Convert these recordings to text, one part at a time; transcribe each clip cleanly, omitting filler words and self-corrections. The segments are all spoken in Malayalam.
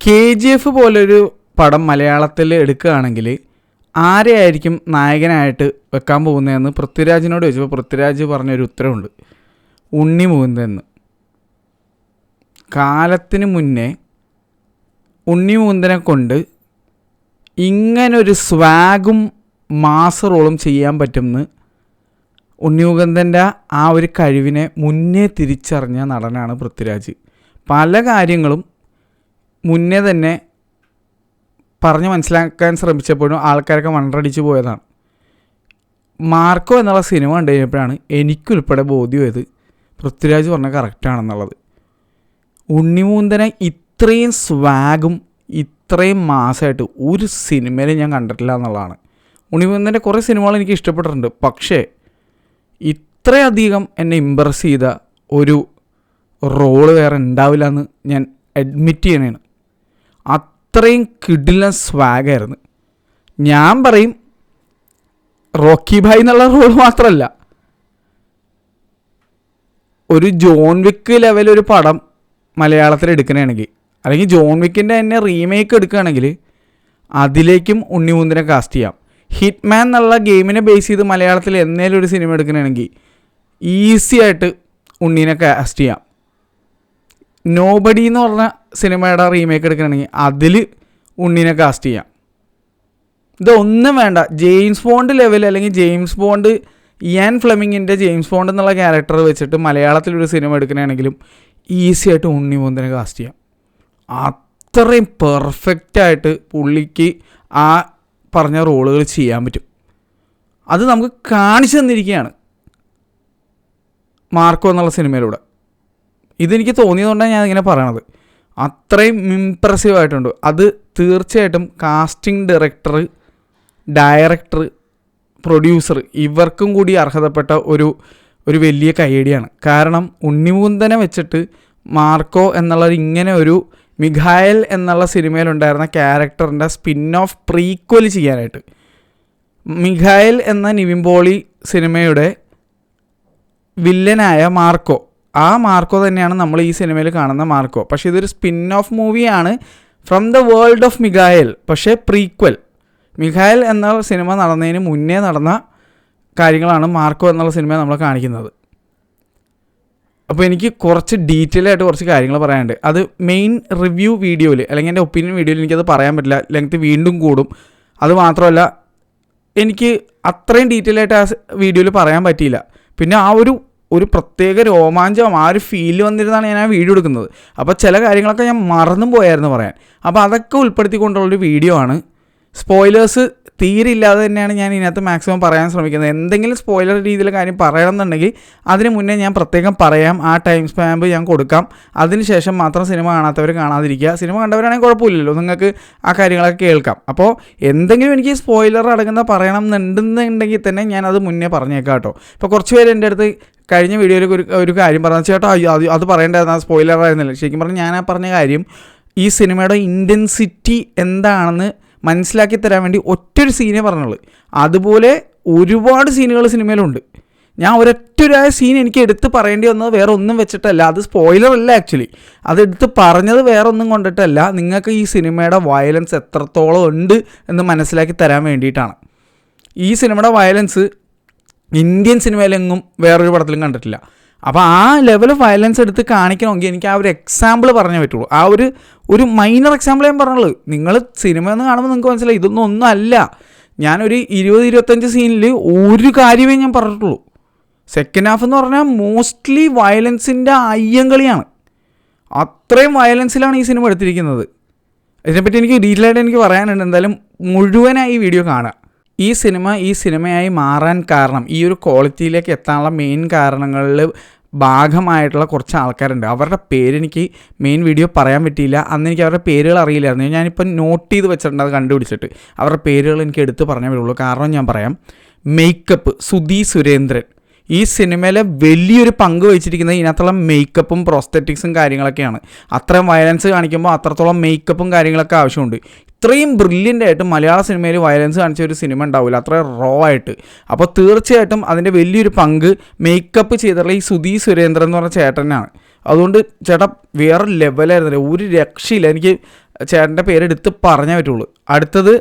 KGF പോലൊരു പടം മലയാളത്തിൽ എടുക്കുകയാണെങ്കിൽ ആരെയായിരിക്കും നായകനായിട്ട് വെക്കാൻ പോകുന്നതെന്ന് പൃഥ്വിരാജിനോട് ചോദിച്ചപ്പോൾ പൃഥ്വിരാജ് പറഞ്ഞൊരു ഉത്തരവുണ്ട്, ഉണ്ണി മുകുന്ദൻ. കാലത്തിന് മുന്നേ ഉണ്ണി മുകുന്ദനെ കൊണ്ട് ഇങ്ങനൊരു സ്വാഗും മാസ് റോളും ചെയ്യാൻ പറ്റുമെന്ന് ഉണ്ണി മുകുന്ദൻ്റെ ആ ഒരു കഴിവിനെ മുന്നേ തിരിച്ചറിഞ്ഞ നടനാണ് പൃഥ്വിരാജ്. പല കാര്യങ്ങളും മുന്നേ തന്നെ പറഞ്ഞ് മനസ്സിലാക്കാൻ ശ്രമിച്ചപ്പോഴും ആൾക്കാരൊക്കെ വണ്ടടിച്ച് പോയതാണ്. മാർക്കോ എന്നുള്ള സിനിമ കണ്ടു കഴിഞ്ഞപ്പോഴാണ് എനിക്കുൾപ്പെടെ ബോധ്യമായത് പൃഥ്വിരാജ് പറഞ്ഞ കറക്റ്റാണെന്നുള്ളത്. ഉണ്ണി മുകുന്ദനെ ഇത്രയും സ്വാഗും ഇത്രയും മാസമായിട്ട് ഒരു സിനിമയിൽ ഞാൻ കണ്ടിട്ടില്ല എന്നുള്ളതാണ്. ഉണ്ണി മുകുന്ദൻ്റെ കുറേ സിനിമകൾ എനിക്ക് ഇഷ്ടപ്പെട്ടിട്ടുണ്ട്, പക്ഷേ ഇത്രയധികം എന്നെ ഇമ്പ്രസ് ചെയ്ത ഒരു റോള് വേറെ ഉണ്ടാവില്ല എന്ന് ഞാൻ അഡ്മിറ്റ് ചെയ്യണേണ്. അത്രയും കിടിലൻ സ്വാഗായിരുന്നു. ഞാൻ പറയും റോക്കി ഭായ് എന്നുള്ള റോൾ മാത്രമല്ല, ഒരു ജോൺ വിക്ക് ലെവലൊരു പടം മലയാളത്തിൽ എടുക്കണമെങ്കിൽ, അല്ലെങ്കിൽ ജോൺ വിക്കിൻ്റെ തന്നെ റീമേക്ക് എടുക്കുകയാണെങ്കിൽ അതിലേക്കും ഉണ്ണി മുകുന്ദനെ കാസ്റ്റ് ചെയ്യാം. ഹിറ്റ്മാൻ എന്നുള്ള ഗെയിമിനെ ബേസ് ചെയ്ത് മലയാളത്തിൽ എന്നേലും ഒരു സിനിമ എടുക്കണമെങ്കിൽ ഈസി ആയിട്ട് ഉണ്ണീനെ കാസ്റ്റ് ചെയ്യാം. നോബഡി എന്ന് പറഞ്ഞ സിനിമയുടെ റീമേക്ക് എടുക്കണമെങ്കിൽ അതിൽ ഉണ്ണീനെ കാസ്റ്റ് ചെയ്യാം. ഇതൊന്നും വേണ്ട, ജെയിംസ് ബോണ്ട് ലെവൽ അല്ലെങ്കിൽ ജെയിംസ് ബോണ്ട് ഇയാൻ ഫ്ലെമിങ്ങിൻ്റെ ജെയിംസ് ബോണ്ട് എന്നുള്ള ക്യാരക്ടർ വെച്ചിട്ട് മലയാളത്തിലൊരു സിനിമ എടുക്കണമെങ്കിലും ഈസി ആയിട്ട് ഉണ്ണി മുകുന്ദനെ കാസ്റ്റ് ചെയ്യാം. അത്രയും പെർഫെക്റ്റായിട്ട് പുള്ളിക്ക് ആ പറഞ്ഞ റോളുകൾ ചെയ്യാൻ പറ്റും. അത് നമുക്ക് കാണിച്ചു തന്നിരിക്കുകയാണ് മാർക്കോ എന്നുള്ള സിനിമയിലൂടെ. ഇതെനിക്ക് തോന്നിയതുകൊണ്ടാണ് ഞാൻ ഇങ്ങനെ പറയണത്. അത്രയും ഇംപ്രസീവായിട്ടുണ്ട്. അത് തീർച്ചയായിട്ടും കാസ്റ്റിംഗ് ഡയറക്ടർ, പ്രൊഡ്യൂസർ ഇവർക്കും കൂടി അർഹതപ്പെട്ട ഒരു വലിയ കയ്യടിയാണ്. കാരണം ഉണ്ണി മുകുന്ദനെ വെച്ചിട്ട് മാർക്കോ എന്നുള്ള ഇങ്ങനെ ഒരു മിഖായൽ എന്നുള്ള സിനിമയിലുണ്ടായിരുന്ന ക്യാരക്ടറിൻ്റെ സ്പിൻ ഓഫ് പ്രീക്വൽ ചെയ്യാനായിട്ട്, മിഖായൽ എന്ന നിവിൻ പോളി സിനിമയുടെ വില്ലനായ മാർക്കോ, ആ മാർക്കോ തന്നെയാണ് നമ്മൾ ഈ സിനിമയിൽ കാണുന്ന മാർക്കോ. പക്ഷേ ഇതൊരു സ്പിൻ ഓഫ് മൂവിയാണ് from the world of Mikhael, പക്ഷേ പ്രീക്വൽ. മിഖായൽ എന്ന സിനിമ നടന്നതിന് മുന്നേ നടന്ന കാര്യങ്ങളാണ് മാർക്കോ എന്നുള്ള സിനിമ നമ്മൾ കാണിക്കുന്നത്. അപ്പോൾ എനിക്ക് കുറച്ച് ഡീറ്റെയിൽ ആയിട്ട് കുറച്ച് കാര്യങ്ങൾ പറയാനുണ്ട്. അത് മെയിൻ റിവ്യൂ വീഡിയോയിൽ അല്ലെങ്കിൽ എൻ്റെ ഒപ്പീനിയൻ വീഡിയോയിൽ എനിക്കത് പറയാൻ പറ്റില്ല, ലെങ്ത് വീണ്ടും കൂടും. അത് മാത്രമല്ല എനിക്ക് അത്രയും ഡീറ്റെയിൽ ആയിട്ട് ആ വീഡിയോയിൽ പറയാൻ പറ്റിയില്ല. പിന്നെ ആ ഒരു പ്രത്യേക രോമാഞ്ചം, ആ ഒരു ഫീൽ വന്നിരുന്നാണ് ഞാൻ ആ വീഡിയോ എടുക്കുന്നത്. അപ്പോൾ ചില കാര്യങ്ങളൊക്കെ ഞാൻ മറന്നും പോയായിരുന്നു പറയാൻ. അപ്പോൾ അതൊക്കെ ഉൾപ്പെടുത്തിക്കൊണ്ടുള്ളൊരു വീഡിയോ ആണ്. സ്പോയിലേഴ്സ് തീരെ ഇല്ലാതെ തന്നെയാണ് ഞാൻ ഇതിനകത്ത് മാക്സിമം പറയാൻ ശ്രമിക്കുന്നത്. എന്തെങ്കിലും സ്പോയിലർ രീതിയിലെ കാര്യം പറയണമെന്നുണ്ടെങ്കിൽ അതിന് മുന്നേ ഞാൻ പ്രത്യേകം പറയാം, ആ ടൈം സ്പാമ്പ് ഞാൻ കൊടുക്കാം. അതിനുശേഷം മാത്രം സിനിമ കാണാത്തവർ കാണാതിരിക്കുക. സിനിമ കണ്ടവരാണെങ്കിൽ കുഴപ്പമില്ലല്ലോ, നിങ്ങൾക്ക് ആ കാര്യങ്ങളൊക്കെ കേൾക്കാം. അപ്പോൾ എന്തെങ്കിലും എനിക്ക് സ്പോയിലർ അടങ്ങുന്ന പറയണം എന്നുണ്ടെന്നുണ്ടെങ്കിൽ തന്നെ ഞാനത് മുന്നേ പറഞ്ഞേക്കാം കേട്ടോ. ഇപ്പോൾ കുറച്ച് പേര് എൻ്റെ അടുത്ത് കഴിഞ്ഞ വീഡിയോയിൽ ഒരു കാര്യം പറഞ്ഞു, ചേട്ടാ അത് പറയേണ്ടത് സ്പോയിലർ ആയിരുന്നില്ല. ശരിക്കും പറഞ്ഞാൽ ഞാൻ ആ പറഞ്ഞ കാര്യം ഈ സിനിമയുടെ ഇൻറ്റൻസിറ്റി എന്താണെന്ന് മനസ്സിലാക്കി തരാൻ വേണ്ടി ഒറ്റൊരു സീനേ പറഞ്ഞുള്ളൂ. അതുപോലെ ഒരുപാട് സീനുകൾ സിനിമയിലുണ്ട്. ഞാൻ ഒരൊറ്റൊരായ സീൻ എനിക്ക് എടുത്ത് പറയേണ്ടി വന്നത് വേറെ ഒന്നും വെച്ചിട്ടല്ല, അത് സ്പോയിലർ അല്ല ആക്ച്വലി. അതെടുത്ത് പറഞ്ഞത് വേറെ ഒന്നും കൊണ്ടിട്ടല്ല, നിങ്ങൾക്ക് ഈ സിനിമയുടെ വയലൻസ് എത്രത്തോളം ഉണ്ട് എന്ന് മനസ്സിലാക്കി തരാൻ വേണ്ടിയിട്ടാണ്. ഈ സിനിമയുടെ വയലൻസ് ഇന്ത്യൻ സിനിമയിലെങ്ങും വേറൊരു പടത്തിലും കണ്ടിട്ടില്ല. അപ്പോൾ ആ ലെവൽ വയലൻസ് എടുത്ത് കാണിക്കണമെങ്കിൽ എനിക്ക് ആ ഒരു എക്സാമ്പിൾ പറഞ്ഞേ പറ്റുള്ളൂ. ആ ഒരു മൈനർ എക്സാമ്പിൾ ഞാൻ പറഞ്ഞുള്ളൂ. നിങ്ങൾ സിനിമ എന്ന് കാണുമ്പോൾ നിങ്ങൾക്ക് മനസ്സിലായി ഒന്നും അല്ല. ഞാനൊരു 20-25 സീനിൽ ഒരു കാര്യമേ ഞാൻ പറഞ്ഞിട്ടുള്ളൂ. സെക്കൻഡ് ഹാഫ് എന്ന് പറഞ്ഞാൽ മോസ്റ്റ്ലി വയലൻസിൻ്റെ അയ്യങ്കളിയാണ്. അത്രയും വയലൻസിലാണ് ഈ സിനിമ എടുത്തിരിക്കുന്നത്. ഇതിനെപ്പറ്റി എനിക്ക് ഡീറ്റെയിൽ ആയിട്ട് എനിക്ക് പറയാനുണ്ട്. എന്തായാലും മുഴുവനായി ഈ വീഡിയോ കാണുക. ഈ സിനിമയായി മാറാൻ കാരണം, ഈ ഒരു ക്വാളിറ്റിയിലേക്ക് എത്താനുള്ള മെയിൻ കാരണങ്ങളിൽ ഭാഗമായിട്ടുള്ള കുറച്ച് ആൾക്കാരുണ്ട്. അവരുടെ പേരെനിക്ക് മെയിൻ വീഡിയോ പറയാൻ പറ്റിയില്ല. അന്ന് എനിക്ക് അവരുടെ പേരുകൾ അറിയില്ലായിരുന്നു. ഞാനിപ്പോൾ നോട്ട് ചെയ്ത് വെച്ചിട്ടുണ്ട്, അത് കണ്ടുപിടിച്ചിട്ട് അവരുടെ പേരുകൾ എനിക്ക് എടുത്ത് പറഞ്ഞേ പറ്റുള്ളൂ. കാരണം ഞാൻ പറയാം, മേക്കപ്പ് സുധി സുരേന്ദ്രൻ ഈ സിനിമയിലെ വലിയൊരു പങ്ക് വഹിച്ചിരിക്കുന്നത് ഇതിനകത്തുള്ള മേക്കപ്പും പ്രോസ്തെറ്റിക്സും കാര്യങ്ങളൊക്കെയാണ്. അത്രയും വയലൻസ് കാണിക്കുമ്പോൾ അത്രത്തോളം മേക്കപ്പും കാര്യങ്ങളൊക്കെ ആവശ്യമുണ്ട്. ഇത്രയും ബ്രില്യൻ്റ് ആയിട്ട് മലയാള സിനിമയിൽ വയലൻസ് കാണിച്ച ഒരു സിനിമ ഉണ്ടാവില്ല, അത്രയും റോ ആയിട്ട്. അപ്പോൾ തീർച്ചയായിട്ടും അതിൻ്റെ വലിയൊരു പങ്ക് മേക്കപ്പ് ചെയ്തിട്ടുള്ള ഈ സുധി സുരേന്ദ്രൻ എന്ന് പറഞ്ഞ ചേട്ടനാണ്. അതുകൊണ്ട് ചേട്ടാ വേറെ ലെവലായിരുന്നില്ല, ഒരു രക്ഷയില്ല. എനിക്ക് ചേട്ടൻ്റെ പേരെടുത്ത് പറഞ്ഞേ പറ്റുള്ളൂ. അടുത്തത്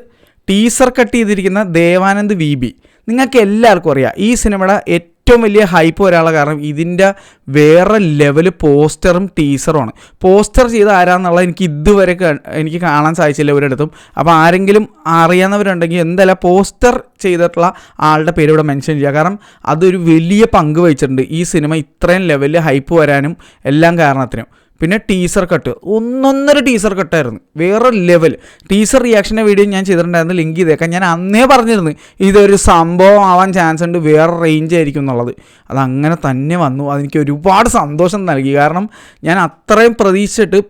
ടീസർ കട്ട് ചെയ്തിരിക്കുന്ന ദേവാനന്ദ് VB. നിങ്ങൾക്ക് എല്ലാവർക്കും അറിയാം ഈ സിനിമയുടെ ഏറ്റവും വലിയ ഹൈപ്പ് വരാനുള്ള കാരണം ഇതിൻ്റെ വേറെ ലെവൽ പോസ്റ്ററും ടീസറുമാണ്. പോസ്റ്റർ ചെയ്ത ആരാന്നുള്ളത് എനിക്ക് ഇതുവരെ എനിക്ക് കാണാൻ സാധിച്ചില്ല ഒരിടത്തും. അപ്പോൾ ആരെങ്കിലും അറിയാവുന്നവരുണ്ടെങ്കിൽ എന്തായാലും പോസ്റ്റർ ചെയ്തിട്ടുള്ള ആളുടെ പേര് ഇവിടെ മെൻഷൻ ചെയ്യുക. കാരണം അതൊരു വലിയ പങ്ക് വഹിച്ചിട്ടുണ്ട് ഈ സിനിമ ഇത്രയും ലെവലിൽ ഹൈപ്പ് വരാനും എല്ലാം കാരണത്തിനും. പിന്നെ ടീസർ കട്ട്, ഒന്നൊന്നര ടീസർ കട്ടായിരുന്നു, വേറെ ലെവൽ. ടീസർ റിയാക്ഷൻ്റെ വീഡിയോ ഞാൻ ചെയ്തിട്ടുണ്ടായിരുന്നു, ലിങ്ക് ചെയ്തേക്കാം. ഞാൻ അന്നേ പറഞ്ഞിരുന്നു ഇതൊരു സംഭവം ആവാൻ ചാൻസ് ഉണ്ട്, വേറെ റേഞ്ച് ആയിരിക്കും എന്നുള്ളത്. അതങ്ങനെ തന്നെ വന്നു. അതെനിക്ക് ഒരുപാട് സന്തോഷം നൽകി. കാരണം ഞാൻ അത്രയും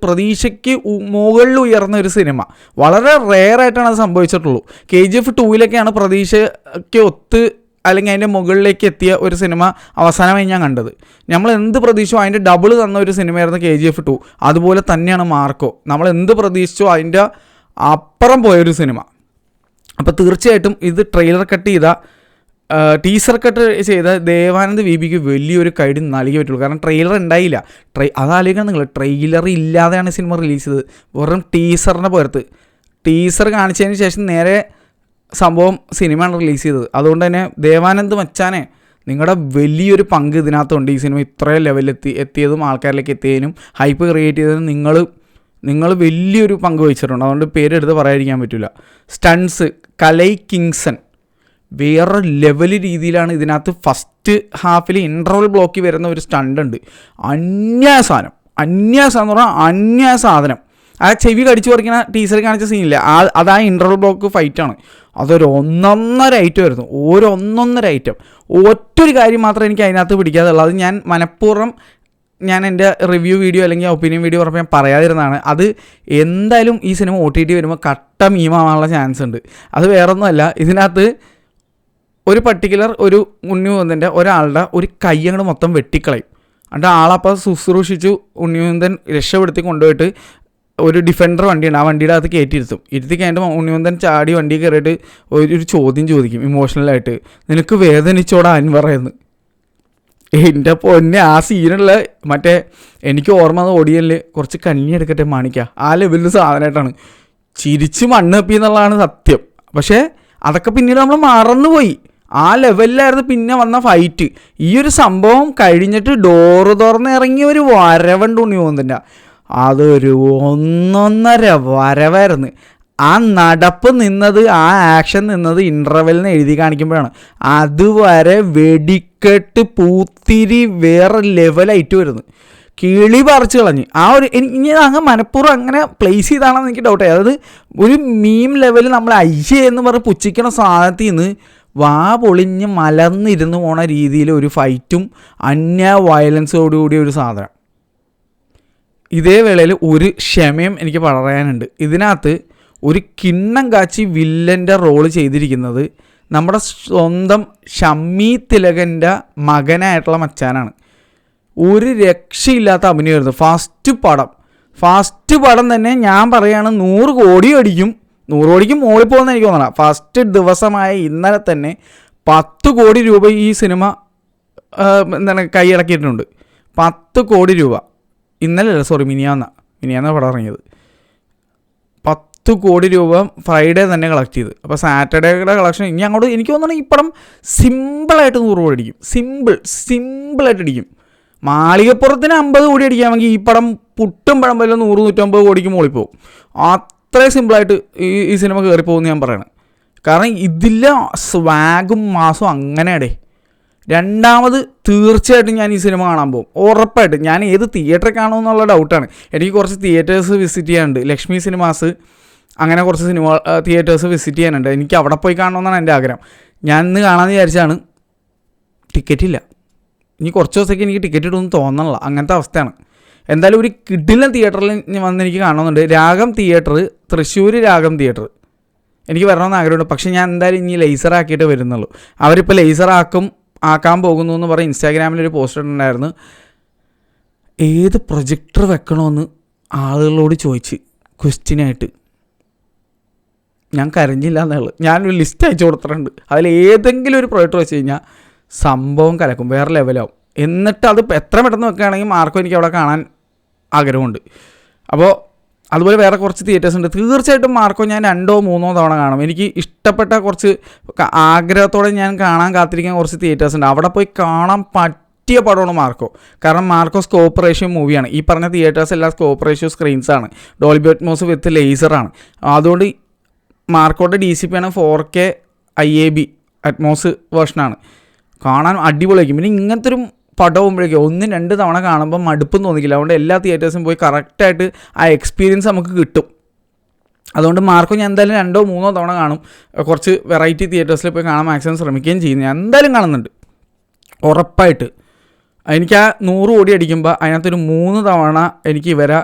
പ്രതീക്ഷയ്ക്ക് മുകളിൽ ഉയർന്ന ഒരു സിനിമ. വളരെ റെയറായിട്ടാണ് അത് സംഭവിച്ചിട്ടുള്ളൂ. KGF 2 പ്രതീക്ഷയ്ക്ക് ഒത്ത് അല്ലെങ്കിൽ അതിൻ്റെ മുകളിലേക്ക് എത്തിയ ഒരു സിനിമ അവസാനമായി ഞാൻ കണ്ടത്. നമ്മൾ എന്ത് പ്രതീക്ഷിച്ചോ അതിൻ്റെ ഡബിൾ തന്ന ഒരു സിനിമയായിരുന്നു KGF 2. അതുപോലെ തന്നെയാണ് മാർക്കോ. നമ്മൾ എന്ത് പ്രതീക്ഷിച്ചോ അതിൻ്റെ അപ്പുറം പോയൊരു സിനിമ. അപ്പോൾ തീർച്ചയായിട്ടും ഇത് ടീസർ കട്ട് ചെയ്ത ദേവാനന്ദ് VBക്ക് വലിയൊരു കൈഡ് നൽകി പറ്റുള്ളൂ. കാരണം ട്രെയിലർ ഉണ്ടായില്ല. അതാലോചിക്കണം നിങ്ങൾ, ട്രെയിലർ ഇല്ലാതെയാണ് സിനിമ റിലീസ് ചെയ്തത്. വെറും ടീസറിൻ്റെ പുറത്ത് ടീസർ കാണിച്ചതിന് ശേഷം നേരെ സംഭവം സിനിമയാണ് റിലീസ് ചെയ്തത്. അതുകൊണ്ട് തന്നെ ദേവാനന്ദ് മച്ചാനെ നിങ്ങളുടെ വലിയൊരു പങ്ക് ഇതിനകത്തുണ്ട്. ഈ സിനിമ ഇത്രയും ലെവലിൽ എത്തിയതും ആൾക്കാരിലേക്ക് എത്തിയതിനും ഹൈപ്പ് ക്രിയേറ്റ് ചെയ്തതിനും നിങ്ങൾ വലിയൊരു പങ്ക് വഹിച്ചിട്ടുണ്ട്. അതുകൊണ്ട് പേരെടുത്ത് പറയാതിരിക്കാൻ പറ്റില്ല. സ്റ്റൺസ് കലൈ കിങ്സൺ വേറെ ലെവൽ രീതിയിലാണ് ഇതിനകത്ത് ഫസ്റ്റ് ഹാഫിൽ ഇൻ്റർവൽ ബ്ലോക്കിൽ വരുന്ന ഒരു സ്റ്റണ്ട് ഉണ്ട്. അന്യായ സാധനം എന്ന് പറഞ്ഞാൽ അന്യായ സാധനം. ആ ചെവി കടിച്ചു പറിക്കുന്ന ടീച്ചർ കാണിച്ച സീനില്ല, അതാ ഇൻ്റർവൽ ബ്ലോക്ക് ഫൈറ്റാണ്. അതൊരു ഒന്നൊന്നര ഐറ്റം ആയിരുന്നു. ഒന്നൊന്നര ഐറ്റം. ഒറ്റൊരു കാര്യം മാത്രമേ എനിക്ക് അതിനകത്ത് പിടിക്കാതുള്ളൂ. അത് ഞാൻ മനഃപൂർവ്വം എൻ്റെ റിവ്യൂ വീഡിയോ അല്ലെങ്കിൽ ഒപ്പീനിയൻ വീഡിയോ പറഞ്ഞപ്പോൾ ഞാൻ പറയാതിരുന്നതാണ്. അത് എന്തായാലും ഈ സിനിമ OTT വരുമ്പോൾ കട്ട മീമാവാനുള്ള ചാൻസ് ഉണ്ട്. അത് വേറൊന്നുമല്ല, ഇതിനകത്ത് ഒരു പർട്ടിക്കുലർ ഒരു ഉണ്ണിമുകുന്ദൻ്റെ ഒരാളുടെ ഒരു കൈ അങ്ങോട്ട് മൊത്തം വെട്ടിക്കളയും. എന്നിട്ട് ആളപ്പോൾ ശുശ്രൂഷിച്ചു ഉണ്ണിമുകുന്ദൻ രക്ഷപ്പെടുത്തി കൊണ്ടുപോയിട്ട് ഒരു ഡിഫൻഡർ വണ്ടിയുണ്ട്, ആ വണ്ടിയുടെ അകത്ത് ഇരുത്തി കഴിഞ്ഞിട്ട് ഉണ്ണിമുകുന്ദൻ ചാടി വണ്ടി കയറിയിട്ട് ഒരു ചോദ്യം ചോദിക്കും ഇമോഷണലായിട്ട്, നിനക്ക് വേദനിച്ചോടാ അൻവറയെന്ന്. എൻ്റെ പൊന്നെ, ആ സീനുള്ള മറ്റേ എനിക്ക് ഓർമ്മ ഓടിയനിൽ കുറച്ച് കഞ്ഞി എടുക്കട്ടെ മാണിക്ക, ആ ലെവലിൽ സാധനമായിട്ടാണ്. ചിരിച്ച് മണ്ണ് കപ്പി എന്നുള്ളതാണ് സത്യം. പക്ഷേ അതൊക്കെ പിന്നീട് നമ്മൾ മറന്നുപോയി. ആ ലെവലിലായിരുന്നു പിന്നെ വന്ന ഫൈറ്റ്. ഈ ഒരു സംഭവം കഴിഞ്ഞിട്ട് ഡോറ് തുറന്ന് ഇറങ്ങിയ ഒരു വരവുണ്ട് ഉണ്ണിമുകുന്ദൻ്റെ, അതൊരു ഒന്നൊന്നര വരവായിരുന്നു. ആ നടപ്പ് നിന്നത്, ആ ആക്ഷൻ നിന്നത് ഇൻ്റർവെല്ലിന് എഴുതി കാണിക്കുമ്പോഴാണ്. അതുവരെ വെടിക്കെട്ട് പൂത്തിരി വേറെ ലെവലായിട്ട് വരുന്നത്. കിളി പറിച്ച് കളഞ്ഞ് ആ ഒരു ഇനി അങ്ങ് മനഃപൂർവ്വം അങ്ങനെ പ്ലേസ് ചെയ്താണെന്ന് എനിക്ക് ഡൗട്ടായി. അതായത് ഒരു മീം ലെവലിൽ നമ്മൾ എന്ന് പറഞ്ഞ് പുച്ഛിക്കണ സാധനത്തിൽ നിന്ന് വാ പൊളിഞ്ഞ് മലർന്നിരുന്ന് പോണ രീതിയിൽ ഒരു ഫൈറ്റും വയലൻസോടുകൂടിയ ഒരു സാധനം. ഇതേ വേളയിൽ ഒരു ക്ഷമയും എനിക്ക് പറയാനുണ്ട്. ഇതിനകത്ത് ഒരു കിണ്ണം കാച്ചി വില്ലൻ്റെ റോള് ചെയ്തിരിക്കുന്നത് നമ്മുടെ സ്വന്തം ഷമ്മി തിലകൻ്റെ മകനായിട്ടുള്ള മച്ചാനാണ്. ഒരു രക്ഷയില്ലാത്ത അഭിനയമായിരുന്നു. ഫസ്റ്റ് പടം തന്നെ ഞാൻ പറയുകയാണ് 100 കോടി അടിക്കും, 100 കോടിക്ക് മുകളിൽ പോകുന്ന എനിക്ക് തോന്നണം. ഫസ്റ്റ് ദിവസമായ ഇന്നലെ തന്നെ 10 കോടി രൂപ ഈ സിനിമ കൈയടക്കിയിട്ടുണ്ട്. 10 കോടി രൂപ. മിനിയാന്ന പടം ഇറങ്ങിയത്. 10 കോടി രൂപ ഫ്രൈഡേ തന്നെ കളക്ട് ചെയ്ത്. അപ്പോൾ സാറ്റർഡേയുടെ കളക്ഷൻ ഇനി അങ്ങോട്ട് എനിക്ക് തോന്നുന്നു ഈ പടം സിമ്പിളായിട്ട് 100 കോടി അടിക്കും. സിമ്പിളായിട്ട് അടിക്കും. മാളികപ്പുറത്തിന് 50 കോടി അടിക്കാമെങ്കിൽ ഈ പടം പുട്ടും പഴം വല്ല 100-150 കോടിക്ക് മുകളിൽ പോകും. അത്രയും സിമ്പിളായിട്ട് ഈ സിനിമ കയറിപ്പോകുമെന്ന് ഞാൻ പറയണം. കാരണം ഇതിലെ സ്വാഗും മാസും അങ്ങനെയാടേ. രണ്ടാമത് തീർച്ചയായിട്ടും ഞാൻ ഈ സിനിമ കാണാൻ പോകും, ഉറപ്പായിട്ട്. ഞാൻ ഏത് തിയേറ്ററിൽ കാണുമെന്നുള്ള ഡൗട്ടാണ്. എനിക്ക് കുറച്ച് തിയേറ്റേഴ്സ് വിസിറ്റ് ചെയ്യാനുണ്ട്. ലക്ഷ്മി സിനിമാസ് അങ്ങനെ കുറച്ച് തിയേറ്റേഴ്സ് വിസിറ്റ് ചെയ്യാനുണ്ട്. എനിക്ക് അവിടെ പോയി കാണണമെന്നാണ് എൻ്റെ ആഗ്രഹം. ഞാൻ ഇന്ന് കാണാമെന്ന് വിചാരിച്ചാണ്, ടിക്കറ്റില്ല. ഇനി കുറച്ച് ദിവസത്തേക്ക് എനിക്ക് ടിക്കറ്റ് ഇടുമെന്ന് തോന്നണില്ല, അങ്ങനത്തെ അവസ്ഥയാണ്. എന്തായാലും ഒരു കിഡിലൻ തിയേറ്ററിൽ വന്ന് എനിക്ക് കാണുന്നുണ്ട്. രാഗം തിയേറ്റർ, തൃശ്ശൂർ രാഗം തിയേറ്റർ. എനിക്ക് വരണമെന്ന് ആഗ്രഹമുണ്ട്. പക്ഷേ ഞാൻ എന്തായാലും ഇനി ലേസറാക്കിയിട്ട് വരുന്നുള്ളൂ. അവരിപ്പോൾ ആക്കാൻ പോകുന്നു എന്ന് പറഞ്ഞ് ഇൻസ്റ്റാഗ്രാമിലൊരു പോസ്റ്റർ ഉണ്ടായിരുന്നു. ഏത് പ്രൊജക്ടർ വെക്കണമെന്ന് ആളുകളോട് ചോദിച്ച് ക്വസ്റ്റ്യനായിട്ട് ഞാൻ കരഞ്ഞില്ല എന്നുള്ളത്. ഞാനൊരു ലിസ്റ്റ് അയച്ചു കൊടുത്തിട്ടുണ്ട്. അതിൽ ഏതെങ്കിലും ഒരു പ്രൊജക്ടർ വെച്ച് കഴിഞ്ഞാൽ സംഭവം കലക്കും, വേറെ ലെവലാവും. എന്നിട്ട് അത് എത്ര പെട്ടെന്ന് വെക്കുകയാണെങ്കിൽ മാർക്കോ എനിക്ക് അവിടെ കാണാൻ ആഗ്രഹമുണ്ട്. അപ്പോൾ അതുപോലെ വേറെ കുറച്ച് തിയേറ്റേഴ്സ് ഉണ്ട്. തീർച്ചയായിട്ടും മാർക്കോ ഞാൻ 2-3 തവണ കാണും. എനിക്ക് ഇഷ്ടപ്പെട്ട കുറച്ച് ആഗ്രഹത്തോടെ ഞാൻ കാണാൻ കാത്തിരിക്കാൻ കുറച്ച് തിയേറ്റേഴ്സ് ഉണ്ട്. അവിടെ പോയി കാണാൻ പറ്റിയ പടമാണ് മാർക്കോ. കാരണം മാർക്കോ സ്കോപ്പ് റേഷ്യോ മൂവിയാണ്. ഈ പറഞ്ഞ തിയേറ്റേഴ്സ് എല്ലാം സ്കോപ്പ് റേഷ്യോ സ്ക്രീൻസാണ്. ഡോൾബി അറ്റ്മോസ് വിത്ത് ലേസറാണ്. അതുകൊണ്ട് മാർക്കോയുടെ DCP ആണ് 4K IAB അറ്റ്മോസ് വേർഷനാണ്. കാണാൻ അടിപൊളിയായിരിക്കും. പിന്നെ ഇങ്ങനത്തെ ഒരു പടം ആകുമ്പോഴേക്കും 1-2 തവണ കാണുമ്പോൾ മടുപ്പും തോന്നിക്കില്ല. അതുകൊണ്ട് എല്ലാ തിയേറ്റേഴ്സും പോയി കറക്റ്റായിട്ട് ആ എക്സ്പീരിയൻസ് നമുക്ക് കിട്ടും. അതുകൊണ്ട് മാർക്കോ ഞാൻ എന്തായാലും 2-3 തവണ കാണും. കുറച്ച് വെറൈറ്റി തിയേറ്റേഴ്സിൽ പോയി കാണാൻ മാക്സിമം ശ്രമിക്കുകയും ചെയ്യുന്നു. ഞാൻ എന്തായാലും കാണുന്നുണ്ട് ഉറപ്പായിട്ട്. എനിക്ക് ആ 100 കോടി അടിക്കുമ്പോൾ അതിനകത്തൊരു 3 തവണ എനിക്ക് ഇവരെ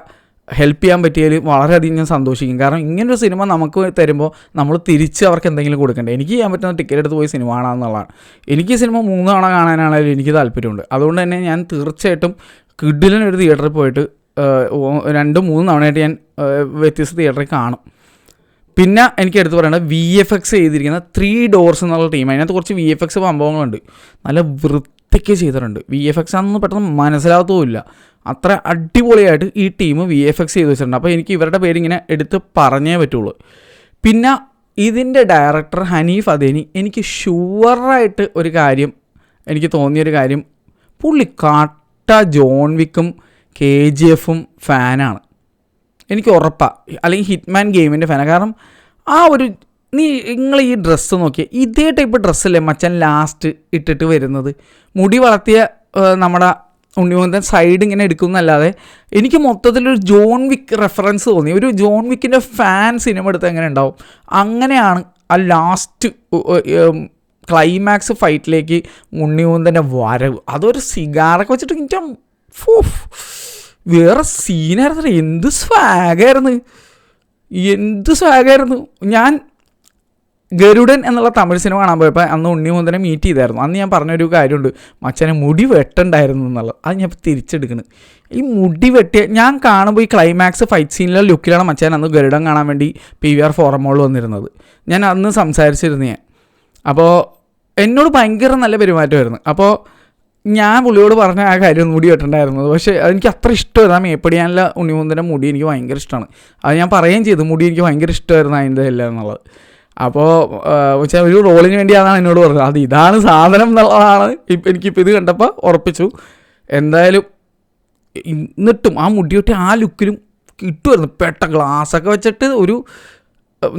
ഹെൽപ്പ് ചെയ്യാൻ പറ്റിയതിൽ വളരെയധികം ഞാൻ സന്തോഷിക്കും. കാരണം ഇങ്ങനൊരു സിനിമ നമുക്ക് തരുമ്പോൾ നമ്മൾ തിരിച്ച് അവർക്ക് എന്തെങ്കിലും കൊടുക്കണ്ടേ. എനിക്ക് ചെയ്യാൻ പറ്റുന്ന ടിക്കറ്റ് എടുത്ത് പോയി സിനിമ കാണാമെന്നുള്ളതാണ്. എനിക്ക് ഈ സിനിമ 3 തവണ കാണാനാണെങ്കിലും എനിക്ക് താല്പര്യമുണ്ട്. അതുകൊണ്ട് തന്നെ ഞാൻ തീർച്ചയായിട്ടും കിഡിലിനൊരു തിയേറ്ററിൽ പോയിട്ട് 2-3 തവണയായിട്ട് ഞാൻ വ്യത്യസ്ത തിയേറ്ററിൽ കാണും. പിന്നെ എനിക്ക് എടുത്ത് പറയേണ്ടത് VFX ചെയ്തിരിക്കുന്ന 3 Doors എന്നുള്ള ടീം. അതിനകത്ത് കുറച്ച് VFX സംഭവങ്ങളുണ്ട്. നല്ല വൃത്തിക്ക് ചെയ്തിട്ടുണ്ട്. VFX ആണെന്ന് പെട്ടെന്ന് മനസ്സിലാകത്തുമില്ല. അത്ര അടിപൊളിയായിട്ട് ഈ ടീം VFX ചെയ്ത് വെച്ചിട്ടുണ്ട്. അപ്പോൾ എനിക്ക് ഇവരുടെ പേരിങ്ങനെ എടുത്ത് പറഞ്ഞേ പറ്റുള്ളൂ. പിന്നെ ഇതിൻ്റെ ഡയറക്ടർ ഹനീഫ് അദേനി, എനിക്ക് ഷുവറായിട്ട് ഒരു കാര്യം എനിക്ക് തോന്നിയൊരു കാര്യം, പുള്ളി കാട്ട ജോൺ വിക്കും KGF ഫാനാണ്. എനിക്ക് ഉറപ്പാണ്. അല്ലെങ്കിൽ ഹിറ്റ്മാൻ ഗെയിമിൻ്റെ ഫാനാണ്. കാരണം ആ ഒരു നിങ്ങൾ ഈ ഡ്രസ്സ് നോക്കിയാൽ ഇതേ ടൈപ്പ് ഡ്രസ്സല്ലേ മച്ചാൻ ലാസ്റ്റ് ഇട്ടിട്ട് വരുന്നത്. മുടി വളർത്തിയ നമ്മുടെ ഉണ്ണിമുന്തൻ സൈഡ് ഇങ്ങനെ എടുക്കുന്നല്ലാതെ എനിക്ക് മൊത്തത്തിലൊരു ജോൺ വിക്ക് റെഫറൻസ് തോന്നി. ഒരു ജോൺ വിക്കിൻ്റെ ഫാൻ സിനിമ എടുത്ത് എങ്ങനെ ഉണ്ടാവും അങ്ങനെയാണ് ആ ലാസ്റ്റ് ക്ലൈമാക്സ് ഫൈറ്റിലേക്ക് ഉണ്ണിമുന്തൻ്റെ വരവ്. അതൊരു സിഗാറൊക്കെ വെച്ചിട്ട് എനിക്ക് വേറെ സീനായിരുന്നു. എന്ത് സ്വാഗായിരുന്നു. ഞാൻ ഗരുഡൻ എന്നുള്ള തമിഴ് സിനിമ കാണാൻ പോയപ്പോൾ അന്ന് ഉണ്ണിമുന്തനെ മീറ്റ് ചെയ്തായിരുന്നു. അന്ന് ഞാൻ പറഞ്ഞൊരു കാര്യമുണ്ട്, മച്ചനെ മുടി വെട്ടണ്ടായിരുന്നു എന്നുള്ളത്. അത് ഞാൻ തിരിച്ചെടുക്കണം. ഈ മുടി വെട്ടിയ ഞാൻ കാണുമ്പോൾ ഈ ക്ലൈമാക്സ് ഫൈറ്റ് സീനിലെ ലുക്കിലാണ് മച്ചാൻ അന്ന് ഗരുഡൻ കാണാൻ വേണ്ടി PVR ഫോറം മോളിൽ വന്നിരുന്നത്. ഞാൻ അന്ന് സംസാരിച്ചിരുന്നു ഞാൻ. അപ്പോൾ എന്നോട് ഭയങ്കര നല്ല പെരുമാറ്റമായിരുന്നു. അപ്പോൾ ഞാൻ പുള്ളിയോട് പറഞ്ഞ ആ കാര്യം മുടി വെട്ടണ്ടായിരുന്നത്. പക്ഷേ അതെനിക്ക് അത്ര ഇഷ്ടമായിരുന്നു. ആ മേപ്പടിയാനുള്ള ഉണ്ണിമുന്തൻ്റെ മുടി എനിക്ക് ഭയങ്കര ഇഷ്ടമാണ്. അത് ഞാൻ പറയുകയും ചെയ്തു, മുടി എനിക്ക് ഭയങ്കര ഇഷ്ടമായിരുന്നു അതിൻ്റെ എല്ലാം എന്നുള്ളത്. അപ്പോൾ വെച്ചാൽ ഒരു റോളിന് വേണ്ടിയാണ് എന്നോട് പറഞ്ഞത്. അത് ഇതാണ് സാധനം എന്നുള്ളതാണ് എനിക്കിപ്പോൾ ഇത് കണ്ടപ്പോൾ ഉറപ്പിച്ചു. എന്തായാലും എന്നിട്ടും ആ മുടിയൊട്ടി ആ ലുക്കിലും കിട്ടുമായിരുന്നു. പെട്ട ഗ്ലാസ്സൊക്കെ വെച്ചിട്ട് ഒരു